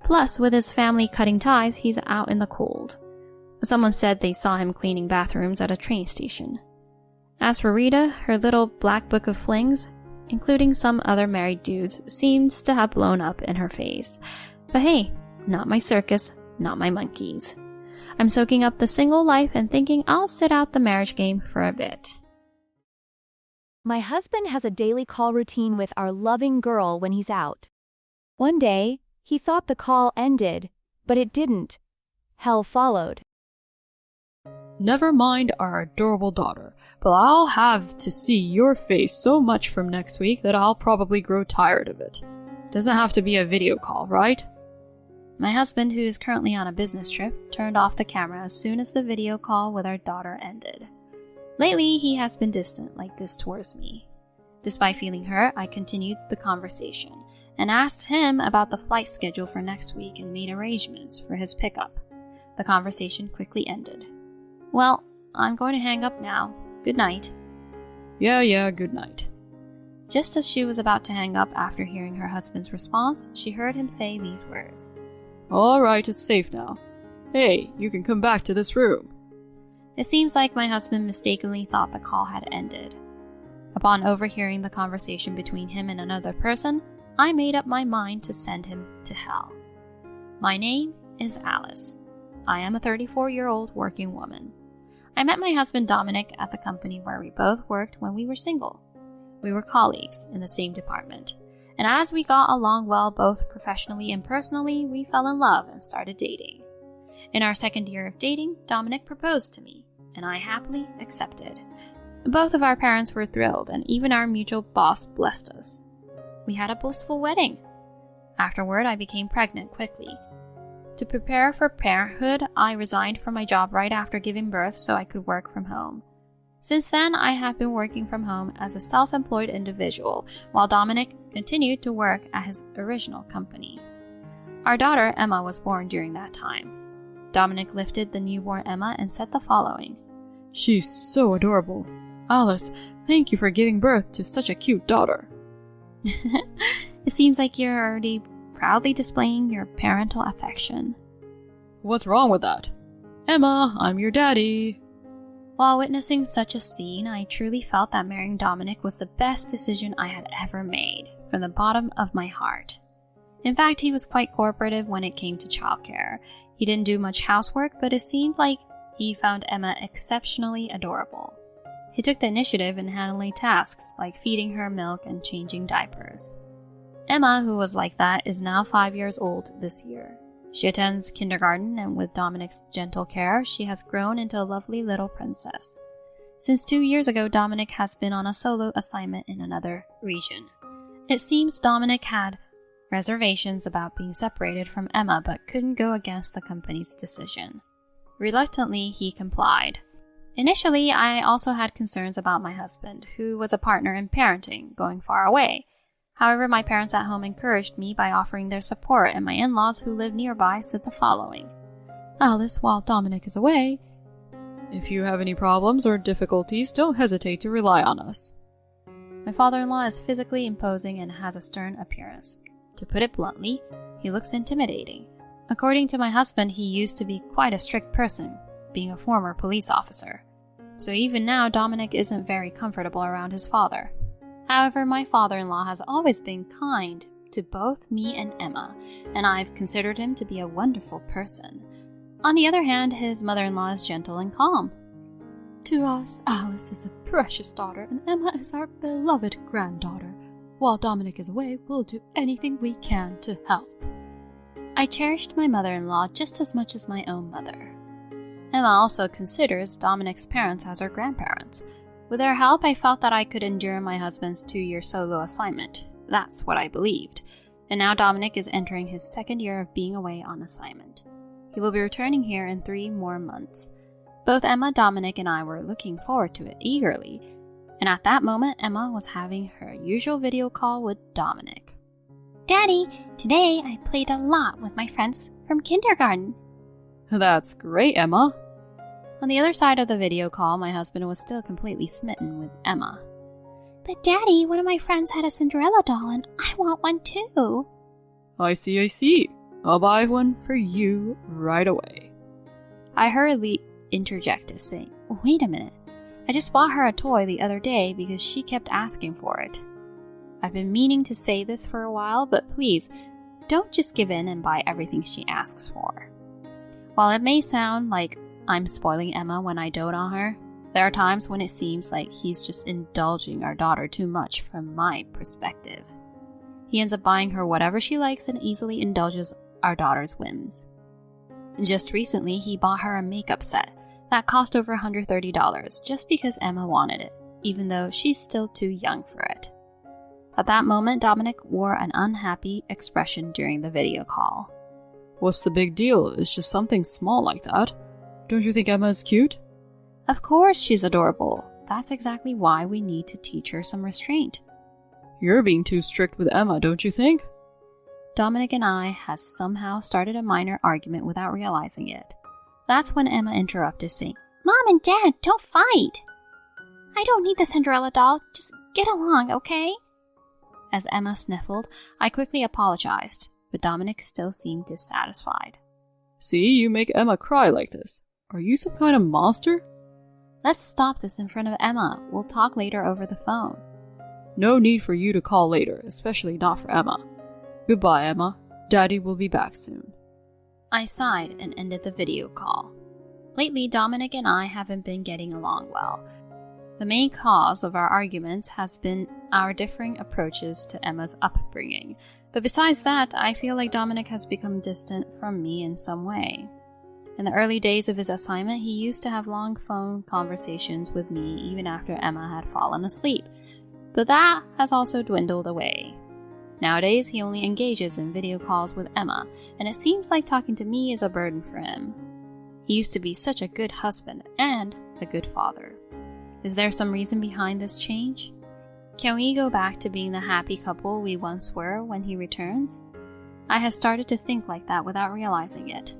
Plus, with his family cutting ties, he's out in the cold. Someone said they saw him cleaning bathrooms at a train station. As for Rita, her little black book of flings, including some other married dudes, seems to have blown up in her face. But hey, not my circus, not my monkeys. I'm soaking up the single life and thinking I'll sit out the marriage game for a bit. My husband has a daily call routine with our loving girl when he's out. One day, he thought the call ended, but it didn't. Hell followed. Never mind our adorable daughter, but I'll have to see your face so much from next week that I'll probably grow tired of it. Doesn't have to be a video call, right? My husband, who is currently on a business trip, turned off the camera as soon as the video call with our daughter ended. Lately, he has been distant like this towards me. Despite feeling hurt, I continued the conversation and asked him about the flight schedule for next week and made arrangements for his pickup. The conversation quickly ended. Well, I'm going to hang up now. Good night. Yeah, good night. Just as she was about to hang up after hearing her husband's response, she heard him say these words. All right, it's safe now. Hey, you can come back to this room. It seems like my husband mistakenly thought the call had ended. Upon overhearing the conversation between him and another person, I made up my mind to send him to hell. My name is Alice. I am a 34-year-old working woman. I met my husband Dominic at the company where we both worked when we were single. We were colleagues in the same department, and as we got along well both professionally and personally, we fell in love and started dating. In our second year of dating, Dominic proposed to me, and I happily accepted. Both of our parents were thrilled, and even our mutual boss blessed us. We had a blissful wedding. Afterward, I became pregnant quickly. To prepare for parenthood, I resigned from my job right after giving birth so I could work from home. Since then, I have been working from home as a self-employed individual, while Dominic continued to work at his original company. Our daughter, Emma, was born during that time. Dominic lifted the newborn Emma and said the following. She's so adorable. Alice, thank you for giving birth to such a cute daughter. It seems like you're already proudly displaying your parental affection. What's wrong with that? Emma, I'm your daddy. While witnessing such a scene, I truly felt that marrying Dominic was the best decision I had ever made, from the bottom of my heart. In fact, he was quite cooperative when it came to childcare. He didn't do much housework, but it seemed like he found Emma exceptionally adorable. He took the initiative in handling tasks like feeding her milk and changing diapers. Emma, who was like that, is now 5 years old this year. She attends kindergarten, and with Dominic's gentle care, she has grown into a lovely little princess. Since 2 years ago, Dominic has been on a solo assignment in another region. It seems Dominic had reservations about being separated from Emma, but couldn't go against the company's decision. Reluctantly, he complied. Initially, I also had concerns about my husband, who was a partner in parenting, going far away. However, my parents at home encouraged me by offering their support, and my in-laws who live nearby said the following. Alice, while Dominic is away, If you have any problems or difficulties, don't hesitate to rely on us. My father-in-law is physically imposing and has a stern appearance. To put it bluntly, he looks intimidating. According to my husband, he used to be quite a strict person, being a former police officer. So even now, Dominic isn't very comfortable around his father. However, my father-in-law has always been kind to both me and Emma, and I've considered him to be a wonderful person. On the other hand, his mother-in-law is gentle and calm. To us, Alice is a precious daughter, and Emma is our beloved granddaughter. While Dominic is away, we'll do anything we can to help. I cherished my mother-in-law just as much as my own mother. Emma also considers Dominic's parents as her grandparents. With their help, I felt that I could endure my husband's 2-year solo assignment. That's what I believed. And now Dominic is entering his 2nd year of being away on assignment. He will be returning here in 3 more months. Both Emma, Dominic, and I were looking forward to it eagerly. And at that moment, Emma was having her usual video call with Dominic. Daddy, today I played a lot with my friends from kindergarten. That's great, Emma. On the other side of the video call, my husband was still completely smitten with Emma. But Daddy, one of my friends had a Cinderella doll and I want one too. I see. I'll buy one for you right away. I hurriedly interjected, saying, Wait a minute. I just bought her a toy the other day because she kept asking for it. I've been meaning to say this for a while, but please, don't just give in and buy everything she asks for. While it may sound like I'm spoiling Emma when I dote on her, there are times when it seems like he's just indulging our daughter too much from my perspective. He ends up buying her whatever she likes and easily indulges our daughter's whims. Just recently, he bought her a makeup set that cost over $130 just because Emma wanted it, even though she's still too young for it. At that moment, Dominic wore an unhappy expression during the video call. What's the big deal? It's just something small like that. Don't you think Emma is cute? Of course she's adorable. That's exactly why we need to teach her some restraint. You're being too strict with Emma, don't you think? Dominic and I had somehow started a minor argument without realizing it. That's when Emma interrupted, saying, Mom and Dad, don't fight. I don't need the Cinderella doll. Just get along, okay? As Emma sniffled, I quickly apologized, but Dominic still seemed dissatisfied. See, you make Emma cry like this. Are you some kind of monster? Let's stop this in front of Emma. We'll talk later over the phone. No need for you to call later, especially not for Emma. Goodbye, Emma. Daddy will be back soon. I sighed and ended the video call. Lately, Dominic and I haven't been getting along well. The main cause of our arguments has been our differing approaches to Emma's upbringing. But besides that, I feel like Dominic has become distant from me in some way. In the early days of his assignment, he used to have long phone conversations with me even after Emma had fallen asleep. But that has also dwindled away. Nowadays, he only engages in video calls with Emma, and it seems like talking to me is a burden for him. He used to be such a good husband and a good father. Is there some reason behind this change? Can we go back to being the happy couple we once were when he returns? I had started to think like that without realizing it.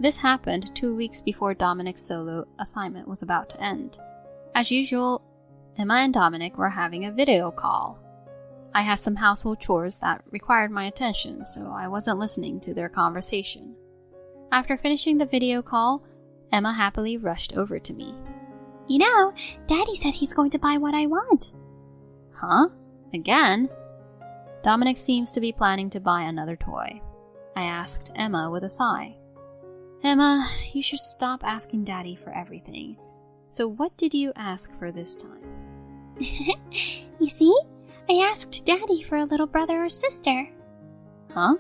This happened 2 weeks before Dominic's solo assignment was about to end. As usual, Emma and Dominic were having a video call. I had some household chores that required my attention, so I wasn't listening to their conversation. After finishing the video call, Emma happily rushed over to me. You know, Daddy said he's going to buy what I want. Huh? Again? Dominic seems to be planning to buy another toy. I asked Emma with a sigh. Emma, you should stop asking Daddy for everything. So what did you ask for this time? You see? I asked Daddy for a little brother or sister. Huh?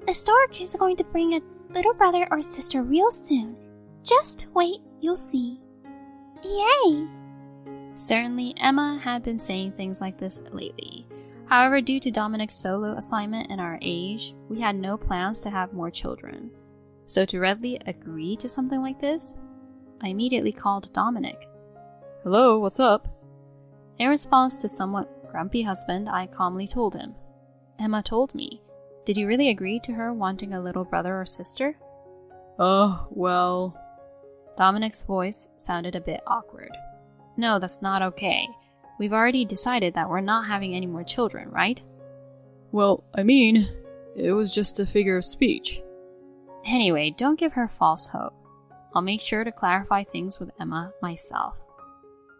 The stork is going to bring a little brother or sister real soon. Just wait, you'll see. Yay! Certainly, Emma had been saying things like this lately. However, due to Dominic's solo assignment and our age, we had no plans to have more children. So to readily agree to something like this, I immediately called Dominic. Hello, what's up? In response to somewhat grumpy husband, I calmly told him. Emma told me. Did you really agree to her wanting a little brother or sister? Well... Dominic's voice sounded a bit awkward. No, that's not okay. We've already decided that we're not having any more children, right? Well, I mean, it was just a figure of speech. Anyway, don't give her false hope. I'll make sure to clarify things with Emma myself.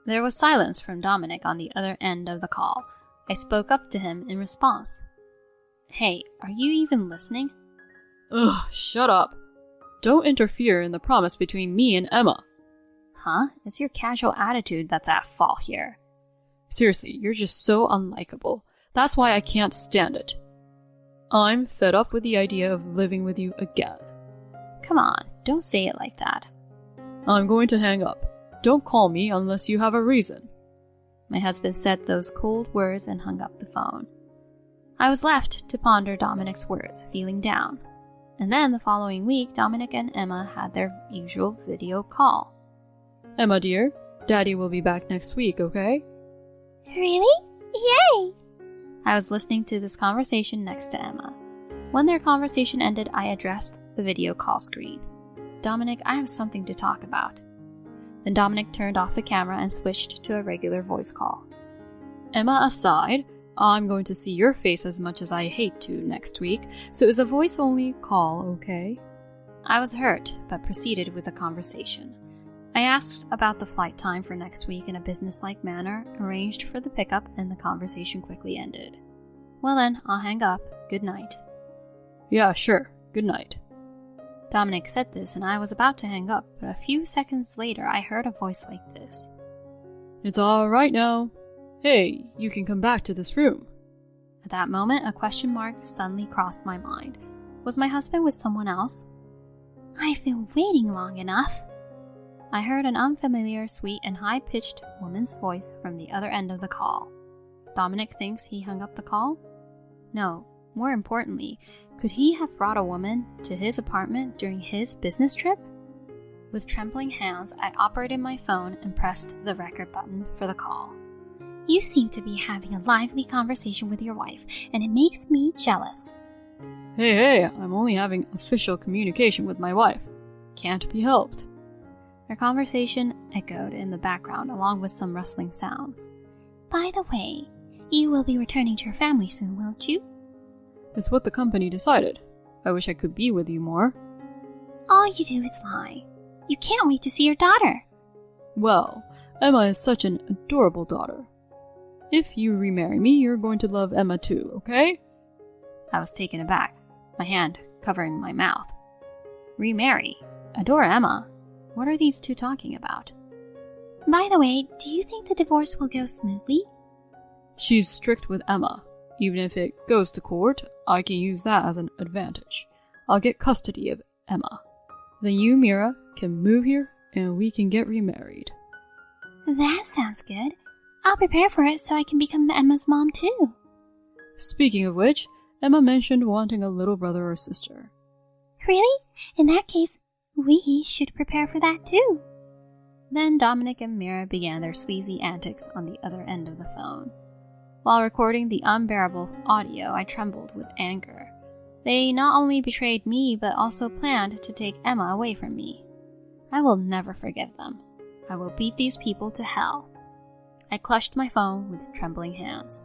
There was silence from Dominic on the other end of the call. I spoke up to him in response. Hey, are you even listening? Ugh, shut up. Don't interfere in the promise between me and Emma. Huh? It's your casual attitude that's at fault here. Seriously, you're just so unlikable. That's why I can't stand it. I'm fed up with the idea of living with you again. Come on, don't say it like that. I'm going to hang up. Don't call me unless you have a reason. My husband said those cold words and hung up the phone. I was left to ponder Dominic's words, feeling down. And then the following week, Dominic and Emma had their usual video call. Emma dear, Daddy will be back next week, okay? Really? Yay! I was listening to this conversation next to Emma. When their conversation ended, I addressed the video call screen. Dominic, I have something to talk about. Then Dominic turned off the camera and switched to a regular voice call. Emma aside, I'm going to see your face as much as I hate to next week, so it's a voice-only call, okay? I was hurt, but proceeded with the conversation. I asked about the flight time for next week in a businesslike manner, arranged for the pickup, and the conversation quickly ended. Well then, I'll hang up. Good night. Yeah, sure. Good night. Dominic said this, and I was about to hang up, but a few seconds later I heard a voice like this. It's all right now. Hey, you can come back to this room. At that moment, a question mark suddenly crossed my mind. Was my husband with someone else? I've been waiting long enough. I heard an unfamiliar, sweet, and high-pitched woman's voice from the other end of the call. Dominic thinks he hung up the call? No, more importantly, could he have brought a woman to his apartment during his business trip? With trembling hands, I operated my phone and pressed the record button for the call. You seem to be having a lively conversation with your wife, and it makes me jealous. Hey, I'm only having official communication with my wife. Can't be helped. Our conversation echoed in the background along with some rustling sounds. By the way, you will be returning to your family soon, won't you? It's what the company decided. I wish I could be with you more. All you do is lie. You can't wait to see your daughter. Well, Emma is such an adorable daughter. If you remarry me, you're going to love Emma too, okay? I was taken aback, my hand covering my mouth. Remarry? Adore Emma? What are these two talking about? By the way, do you think the divorce will go smoothly? She's strict with Emma. Even if it goes to court, I can use that as an advantage. I'll get custody of Emma. Then you, Mira, can move here and we can get remarried. That sounds good. I'll prepare for it so I can become Emma's mom too. Speaking of which, Emma mentioned wanting a little brother or sister. Really? In that case, we should prepare for that too. Then Dominic and Mira began their sleazy antics on the other end of the phone. While recording the unbearable audio, I trembled with anger. They not only betrayed me, but also planned to take Emma away from me. I will never forgive them. I will beat these people to hell. I clutched my phone with trembling hands.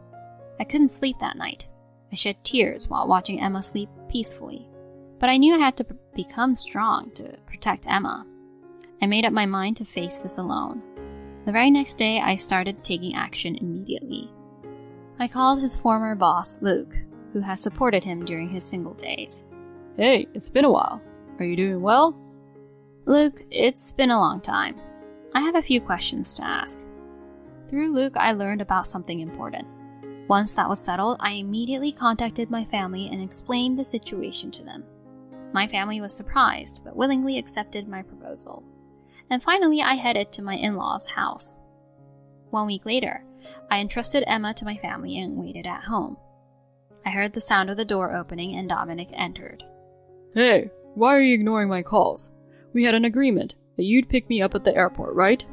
I couldn't sleep that night. I shed tears while watching Emma sleep peacefully. But I knew I had to become strong to protect Emma. I made up my mind to face this alone. The very next day, I started taking action immediately. I called his former boss, Luke, who has supported him during his single days. Hey, it's been a while. Are you doing well? Luke, it's been a long time. I have a few questions to ask. Through Luke, I learned about something important. Once that was settled, I immediately contacted my family and explained the situation to them. My family was surprised, but willingly accepted my proposal. And finally, I headed to my in-laws' house. 1 week later, I entrusted Emma to my family and waited at home. I heard the sound of the door opening and Dominic entered. Hey, why are you ignoring my calls? We had an agreement that you'd pick me up at the airport, right?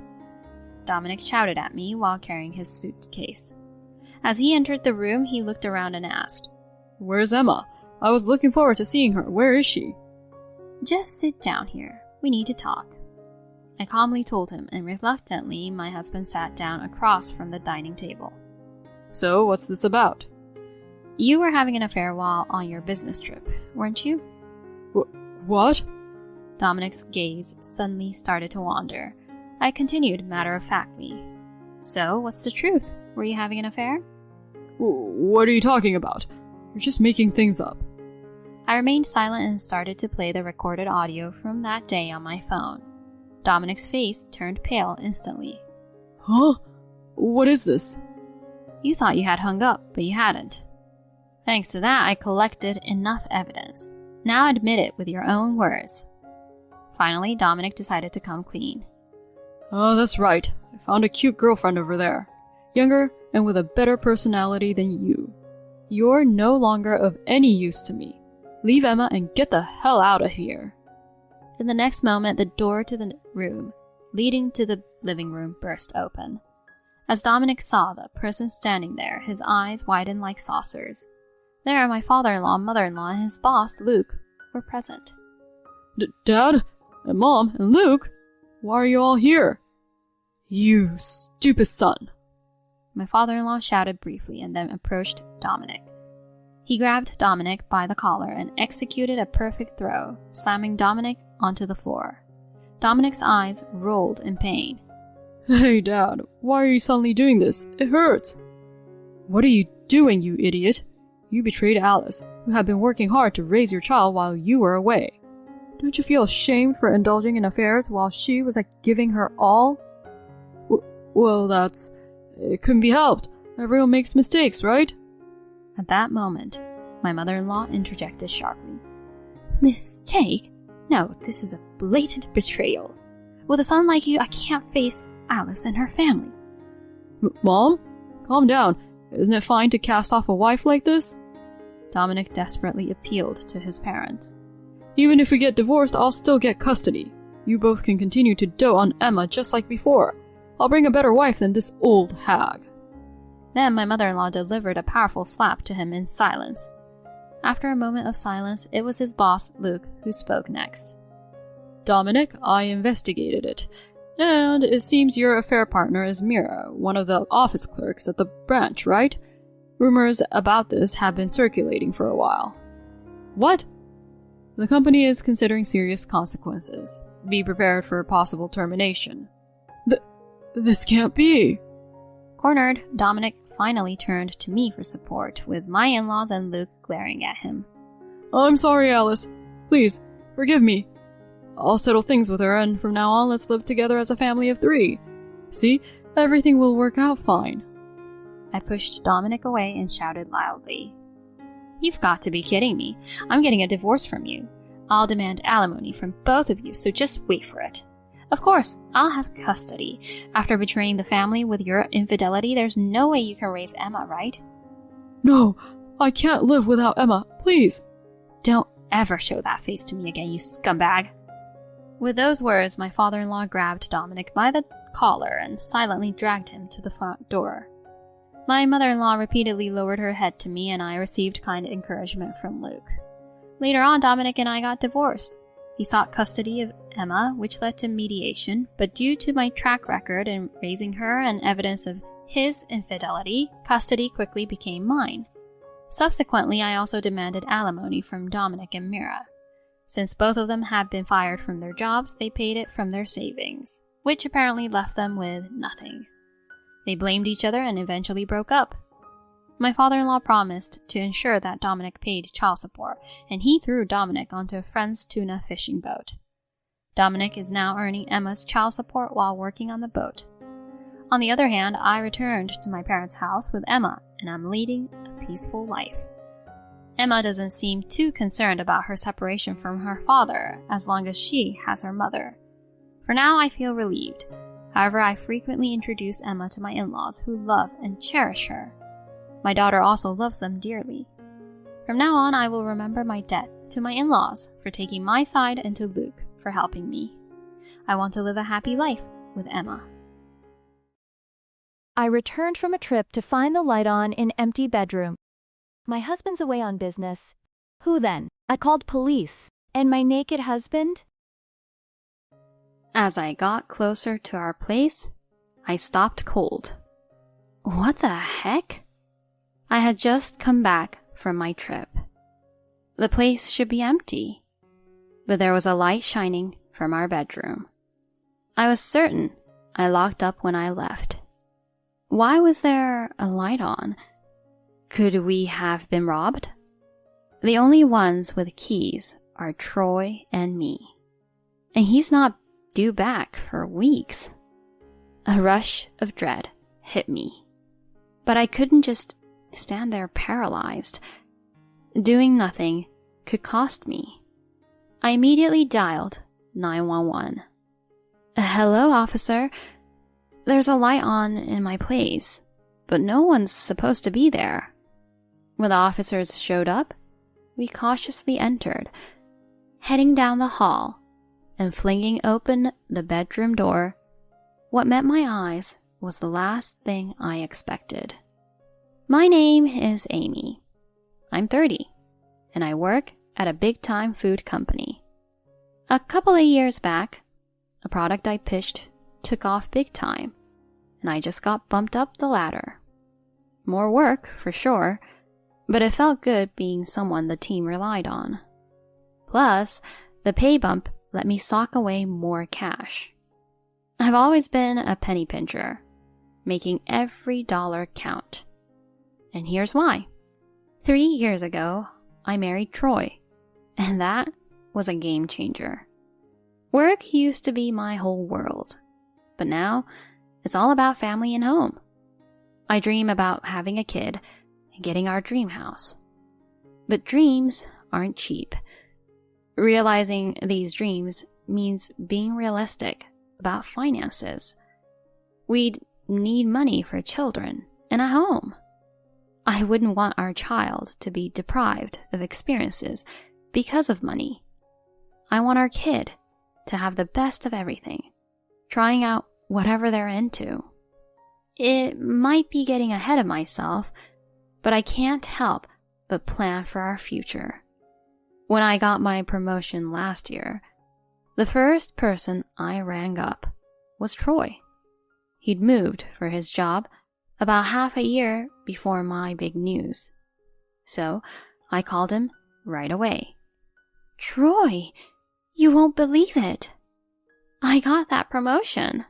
Dominic shouted at me while carrying his suitcase. As he entered the room, he looked around and asked, Where's Emma? I was looking forward to seeing her. Where is she? Just sit down here. We need to talk. I calmly told him, and reluctantly my husband sat down across from the dining table. So, what's this about? You were having an affair while on your business trip, weren't you? What? Dominic's gaze suddenly started to wander. I continued matter-of-factly. So, what's the truth? Were you having an affair? What are you talking about? You're just making things up. I remained silent and started to play the recorded audio from that day on my phone. Dominic's face turned pale instantly. Huh? What is this? You thought you had hung up, but you hadn't. Thanks to that, I collected enough evidence. Now admit it with your own words. Finally, Dominic decided to come clean. Oh, that's right. I found a cute girlfriend over there. Younger and with a better personality than you. You're no longer of any use to me. Leave Emma and get the hell out of here. In the next moment, the door to the room leading to the living room burst open. As Dominic saw the person standing there, his eyes widened like saucers. There, my father-in-law, mother-in-law, and his boss, Luke, were present. Dad? And Mom? And Luke? Why are you all here? You stupid son. My father-in-law shouted briefly and then approached Dominic. He grabbed Dominic by the collar and executed a perfect throw, slamming Dominic onto the floor. Dominic's eyes rolled in pain. Hey, Dad, why are you suddenly doing this? It hurts. What are you doing, you idiot? You betrayed Alice, who had been working hard to raise your child while you were away. Don't you feel ashamed for indulging in affairs while she was giving her all? Well, it couldn't be helped. Everyone makes mistakes, right? At that moment, my mother-in-law interjected sharply. Mistake? No, this is a blatant betrayal. With a son like you, I can't face Alice and her family. Mom? Calm down. Isn't it fine to cast off a wife like this? Dominic desperately appealed to his parents. Even if we get divorced, I'll still get custody. You both can continue to dote on Emma just like before. I'll bring a better wife than this old hag. Then my mother-in-law delivered a powerful slap to him in silence. After a moment of silence, it was his boss, Luke, who spoke next. Dominic, I investigated it. And it seems your affair partner is Mira, one of the office clerks at the branch, right? Rumors about this have been circulating for a while. What? The company is considering serious consequences. Be prepared for possible termination. This can't be. Cornered, Dominic finally turned to me for support, with my in-laws and Luke glaring at him. I'm sorry, Alice. Please, forgive me. I'll settle things with her, and from now on, let's live together as a family of 3. See? Everything will work out fine. I pushed Dominic away and shouted loudly. You've got to be kidding me. I'm getting a divorce from you. I'll demand alimony from both of you, so just wait for it. Of course, I'll have custody. After betraying the family with your infidelity, there's no way you can raise Emma, right? No, I can't live without Emma. Please. Don't ever show that face to me again, you scumbag. With those words, my father-in-law grabbed Dominic by the collar and silently dragged him to the front door. My mother-in-law repeatedly lowered her head to me, and I received kind encouragement from Luke. Later on, Dominic and I got divorced. He sought custody of Emma, which led to mediation, but due to my track record in raising her and evidence of his infidelity, custody quickly became mine. Subsequently, I also demanded alimony from Dominic and Mira. Since both of them had been fired from their jobs, they paid it from their savings, which apparently left them with nothing. They blamed each other and eventually broke up. My father-in-law promised to ensure that Dominic paid child support, and he threw Dominic onto a friend's tuna fishing boat. Dominic is now earning Emma's child support while working on the boat. On the other hand, I returned to my parents' house with Emma, and I'm leading a peaceful life. Emma doesn't seem too concerned about her separation from her father, as long as she has her mother. For now, I feel relieved. However, I frequently introduce Emma to my in-laws, who love and cherish her. My daughter also loves them dearly. From now on, I will remember my debt to my in-laws for taking my side and to Luke for helping me. I want to live a happy life with Emma. I returned from a trip to find the light on in empty bedroom. My husband's away on business. Who then? I called police. And my naked husband? As I got closer to our place, I stopped cold. What the heck? I had just come back from my trip. The place should be empty, but there was a light shining from our bedroom. I was certain I locked up when I left. Why was there a light on? Could we have been robbed? The only ones with keys are Troy and me, and he's not due back for weeks. A rush of dread hit me, but I couldn't just stand there paralyzed. Doing nothing could cost me. I immediately dialed 911. Hello, officer. There's a light on in my place, but no one's supposed to be there. When the officers showed up, we cautiously entered, heading down the hall and flinging open the bedroom door. What met my eyes was the last thing I expected. My name is Amy. I'm 30, and I work at a big-time food company. A couple of years back, a product I pitched took off big time, and I just got bumped up the ladder. More work, for sure, but it felt good being someone the team relied on. Plus, the pay bump let me sock away more cash. I've always been a penny pincher, making every dollar count. And here's why. 3 years ago, I married Troy, and that was a game changer. Work used to be my whole world, but now it's all about family and home. I dream about having a kid and getting our dream house. But dreams aren't cheap. Realizing these dreams means being realistic about finances. We'd need money for children and a home. I wouldn't want our child to be deprived of experiences because of money. I want our kid to have the best of everything, trying out whatever they're into. It might be getting ahead of myself, but I can't help but plan for our future. When I got my promotion last year, the first person I rang up was Troy. He'd moved for his job about half a year before my big news. So I called him right away. Troy, you won't believe it. I got that promotion.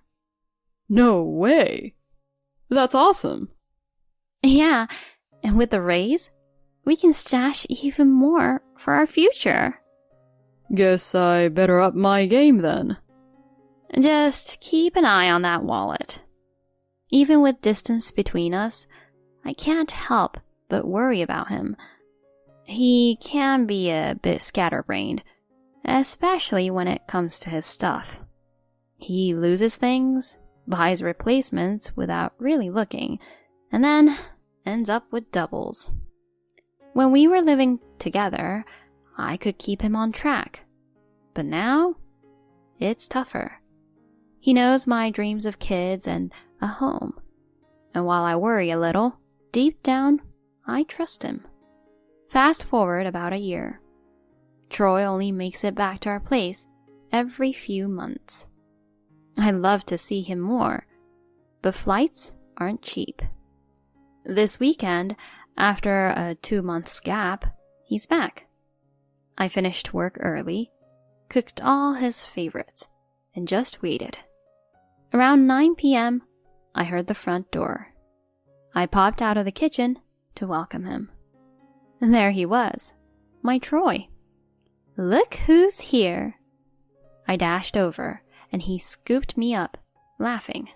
No way. That's awesome. Yeah, and with the raise, we can stash even more for our future. Guess I better up my game then. Just keep an eye on that wallet. Even with distance between us, I can't help but worry about him. He can be a bit scatterbrained, especially when it comes to his stuff. He loses things, buys replacements without really looking, and then ends up with doubles. When we were living together, I could keep him on track. But now, it's tougher. He knows my dreams of kids and a home. And while I worry a little, deep down, I trust him. Fast forward about a year. Troy only makes it back to our place every few months. I'd love to see him more, but flights aren't cheap. This weekend, after a 2 months gap, he's back. I finished work early, cooked all his favorites, and just waited. Around 9 p.m., I heard the front door. I popped out of the kitchen to welcome him. And there he was, my Troy. Look who's here. I dashed over, and he scooped me up, laughing.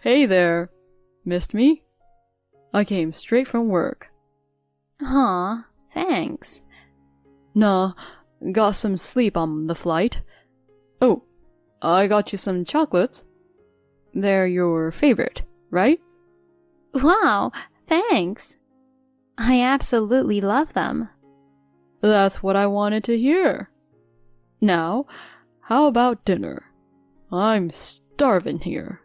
Hey there. Missed me? I came straight from work. Aw, thanks. Nah, got some sleep on the flight. Oh, I got you some chocolates. They're your favorite, right? Wow, thanks. I absolutely love them. That's what I wanted to hear. Now, how about dinner? I'm starving here.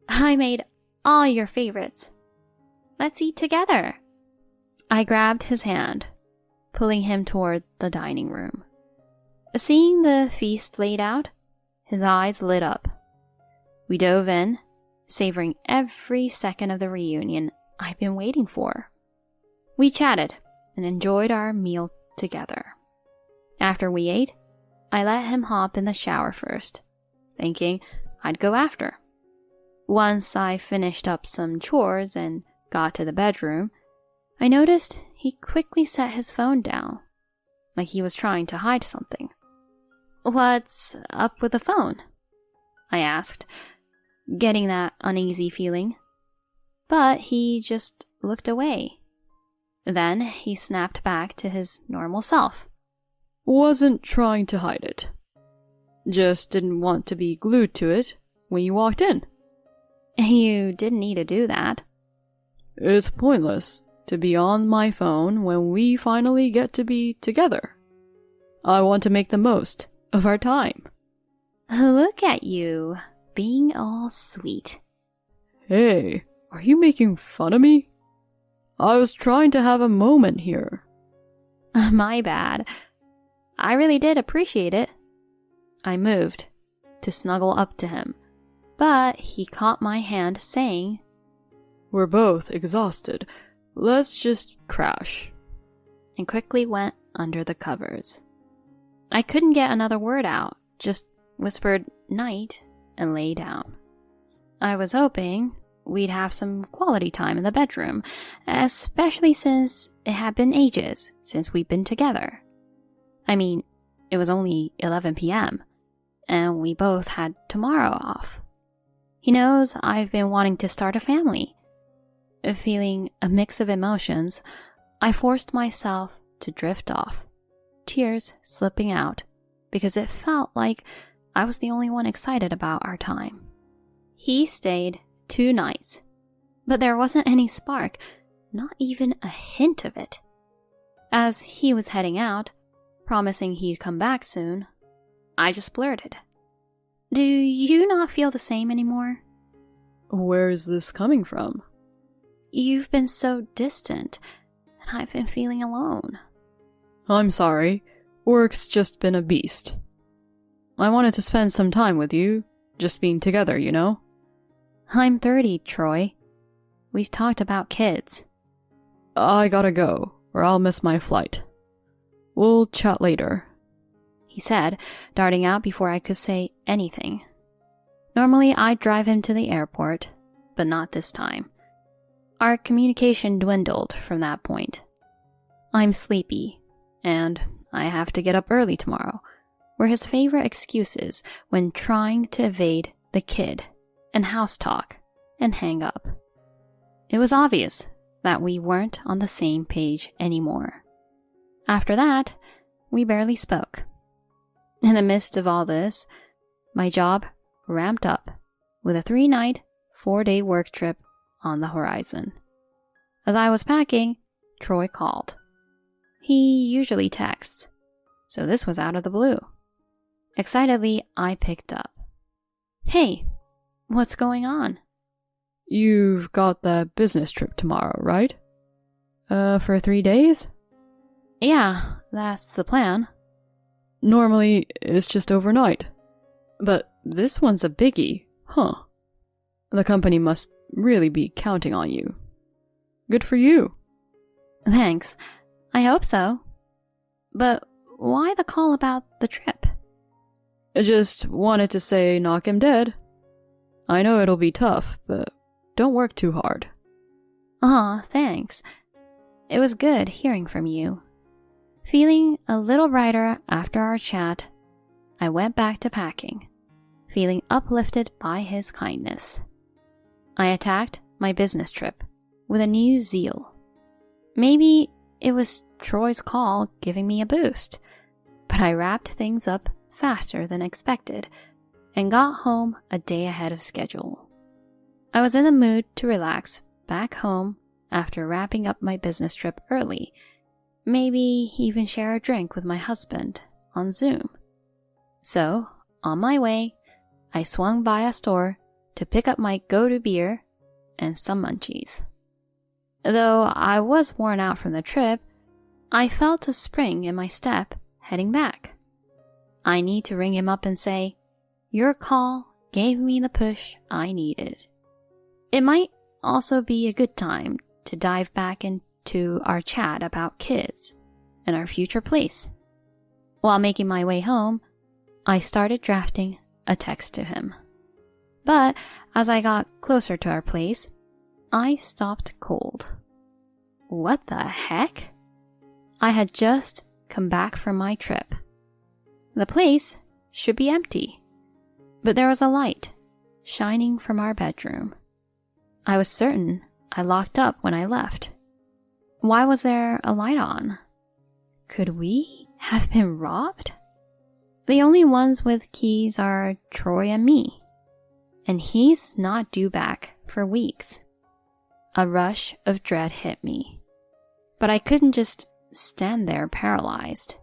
I made all your favorites. Let's eat together. I grabbed his hand, pulling him toward the dining room. Seeing the feast laid out, His eyes lit up. We dove in, savoring every second of the reunion I've been waiting for. We chatted and enjoyed our meal together. After we ate, I let him hop in the shower first, thinking I'd go after. Once I finished up some chores and got to the bedroom, I noticed he quickly set his phone down, like he was trying to hide something. "What's up with the phone?" I asked, getting that uneasy feeling. But he just looked away. Then he snapped back to his normal self. Wasn't trying to hide it. Just didn't want to be glued to it when you walked in. You didn't need to do that. It's pointless to be on my phone when we finally get to be together. I want to make the most of our time. Look at you, being all sweet. Hey, are you making fun of me? I was trying to have a moment here. My bad. I really did appreciate it. I moved to snuggle up to him, but he caught my hand saying, We're both exhausted. Let's just crash. And quickly went under the covers. I couldn't get another word out, just whispered night and lay down. I was hoping we'd have some quality time in the bedroom, especially since it had been ages since we'd been together. I mean, it was only 11 p.m., and we both had tomorrow off. He knows I've been wanting to start a family. Feeling a mix of emotions, I forced myself to drift off, tears slipping out, because it felt like I was the only one excited about our time. He stayed 2 nights, but there wasn't any spark, not even a hint of it. As he was heading out, promising he'd come back soon, I just blurted, "Do you not feel the same anymore?" Where's this coming from? You've been so distant, and I've been feeling alone. I'm sorry. Work's just been a beast. I wanted to spend some time with you, just being together, you know? I'm 30, Troy. We've talked about kids. I gotta go, or I'll miss my flight. We'll chat later, he said, darting out before I could say anything. Normally, I'd drive him to the airport, but not this time. Our communication dwindled from that point. I'm sleepy, and I have to get up early tomorrow, were his favorite excuses when trying to evade the kid and house talk and hang up. It was obvious that we weren't on the same page anymore. After that, we barely spoke. In the midst of all this, my job ramped up with a 3-night, 4-day work trip on the horizon. As I was packing, Troy called. He usually texts, so this was out of the blue. Excitedly, I picked up. Hey, what's going on? You've got that business trip tomorrow, right? For 3 days? Yeah, that's the plan. Normally, it's just overnight. But this one's a biggie, huh? The company must really be counting on you. Good for you. Thanks. I hope so. But why the call about the trip? I just wanted to say knock him dead. I know it'll be tough, but don't work too hard. Aw, thanks. It was good hearing from you. Feeling a little brighter after our chat, I went back to packing, feeling uplifted by his kindness. I attacked my business trip with a new zeal. Maybe it was Troy's call giving me a boost, but I wrapped things up faster than expected and got home a day ahead of schedule. I was in the mood to relax back home after wrapping up my business trip early, maybe even share a drink with my husband on Zoom. So, on my way, I swung by a store to pick up my go-to beer and some munchies. Though I was worn out from the trip, I felt a spring in my step heading back. I need to ring him up and say, Your call gave me the push I needed. It might also be a good time to dive back into our chat about kids and our future place. While making my way home, I started drafting a text to him. But as I got closer to our place, I stopped cold. What the heck? I had just come back from my trip. The place should be empty, but there was a light shining from our bedroom. I was certain I locked up when I left. Why was there a light on? Could we have been robbed? The only ones with keys are Troy and me, and he's not due back for weeks. A rush of dread hit me, but I couldn't just stand there paralyzed.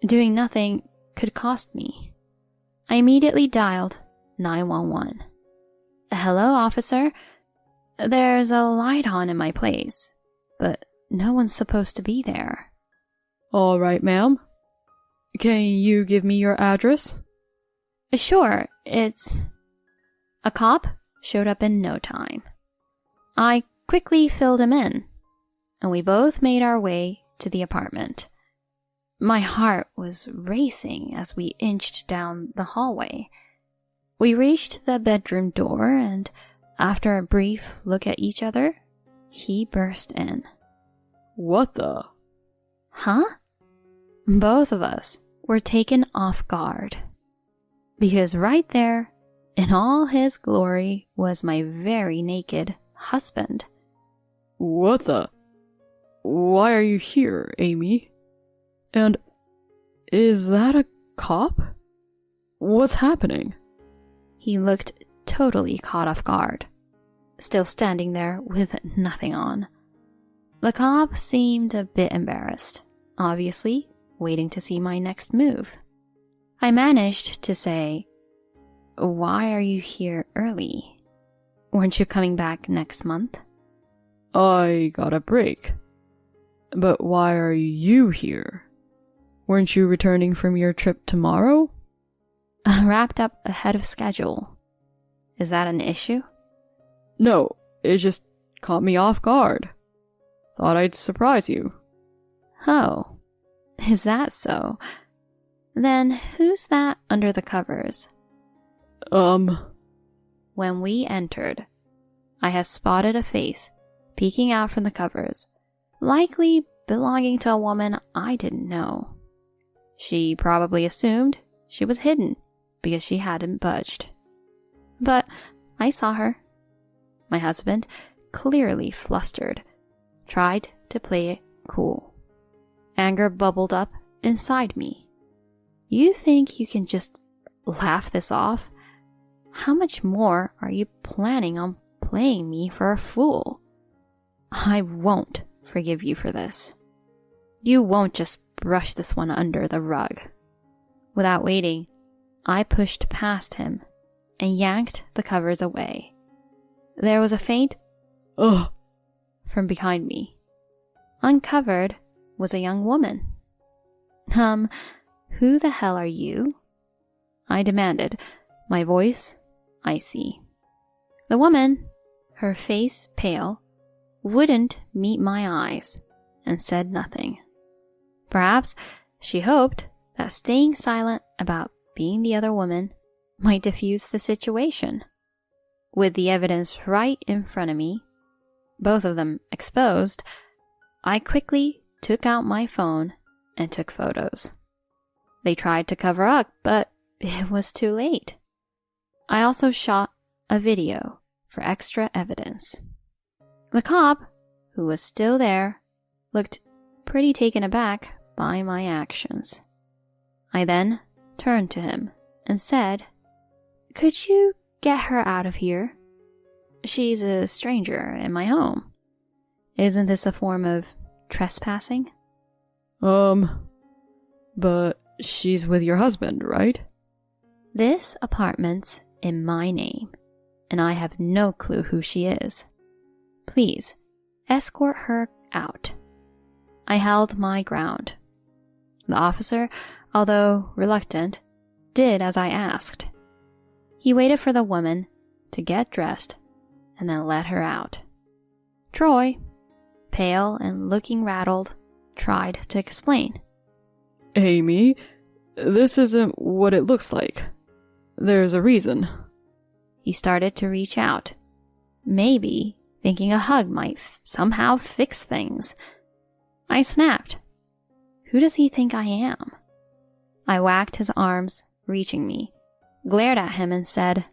Doing nothing could cost me. I immediately dialed 911. Hello, officer. There's a light on in my place, but no one's supposed to be there. All right, ma'am. Can you give me your address? Sure, it's... A cop showed up in no time. I quickly filled him in, and we both made our way to the apartment. My heart was racing as we inched down the hallway. We reached the bedroom door, and after a brief look at each other, he burst in. What the? Huh? Both of us were taken off guard, because right there, in all his glory, was my very naked husband. What the? Why are you here, Amy? And is that a cop? What's happening? He looked totally caught off guard, still standing there with nothing on. The cop seemed a bit embarrassed, obviously waiting to see my next move. I managed to say, "Why are you here early? Weren't you coming back next month?" I got a break. But why are you here? Weren't you returning from your trip tomorrow? Wrapped up ahead of schedule. Is that an issue? No, it just caught me off guard. Thought I'd surprise you. Oh, is that so? Then who's that under the covers? When we entered, I had spotted a face peeking out from the covers, likely belonging to a woman I didn't know. She probably assumed she was hidden because she hadn't budged. But I saw her. My husband, clearly flustered, tried to play it cool. Anger bubbled up inside me. You think you can just laugh this off? How much more are you planning on playing me for a fool? I won't forgive you for this. You won't just brush this one under the rug. Without waiting, I pushed past him and yanked the covers away. There was a faint ugh from behind me. Uncovered was a young woman. Who the hell are you? I demanded, my voice icy. The woman, her face pale, wouldn't meet my eyes and said nothing. Perhaps she hoped that staying silent about being the other woman might diffuse the situation. With the evidence right in front of me, both of them exposed, I quickly took out my phone and took photos. They tried to cover up, but it was too late. I also shot a video for extra evidence. The cop, who was still there, looked pretty taken aback by my actions. I then turned to him and said, "Could you get her out of here? She's a stranger in my home. Isn't this a form of trespassing?" But she's with your husband, right? This apartment's in my name, and I have no clue who she is. Please, escort her out. I held my ground. The officer, although reluctant, did as I asked, He waited for the woman to get dressed and then let her out. Troy, pale and looking rattled, tried to explain. Amy, this isn't what it looks like. There's a reason. He started to reach out, maybe thinking a hug might somehow fix things. I snapped. Who does he think I am? I whacked his arms, reaching me, glared at him and said,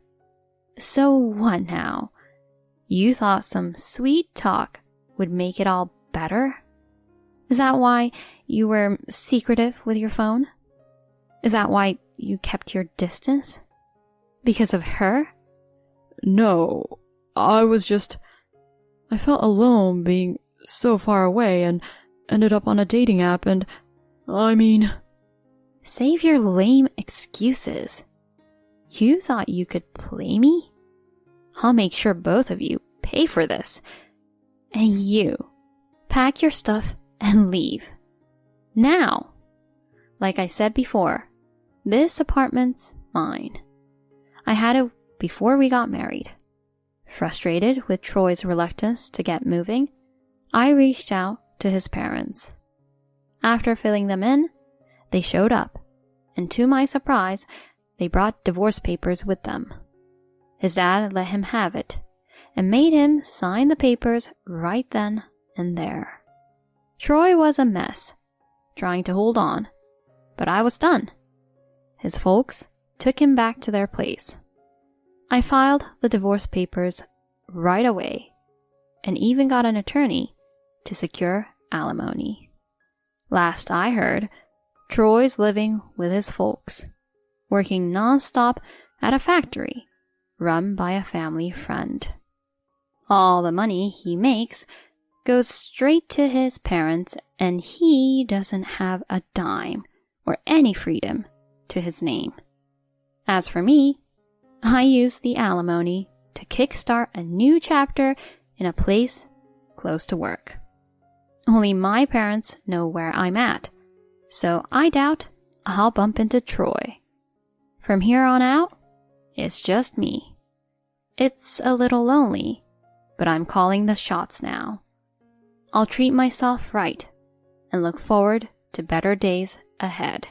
So what now? You thought some sweet talk would make it all better? Is that why you were secretive with your phone? Is that why you kept your distance? Because of her? No, I felt alone being so far away and ended up on a dating app and, Save your lame excuses. You thought you could play me? I'll make sure both of you pay for this. And you, pack your stuff and leave. Now. Like I said before, this apartment's mine. I had it before we got married. Frustrated with Troy's reluctance to get moving, I reached out to his parents. After filling them in, they showed up, and to my surprise, they brought divorce papers with them. His dad let him have it, and made him sign the papers right then and there. Troy was a mess, trying to hold on, but I was done. His folks took him back to their place. I filed the divorce papers right away, and even got an attorney to secure alimony. Last I heard, Troy's living with his folks, working non-stop at a factory run by a family friend. All the money he makes goes straight to his parents, and he doesn't have a dime or any freedom to his name. As for me, I use the alimony to kickstart a new chapter in a place close to work. Only my parents know where I'm at, so I doubt I'll bump into Troy. From here on out, it's just me. It's a little lonely, but I'm calling the shots now. I'll treat myself right and look forward to better days ahead.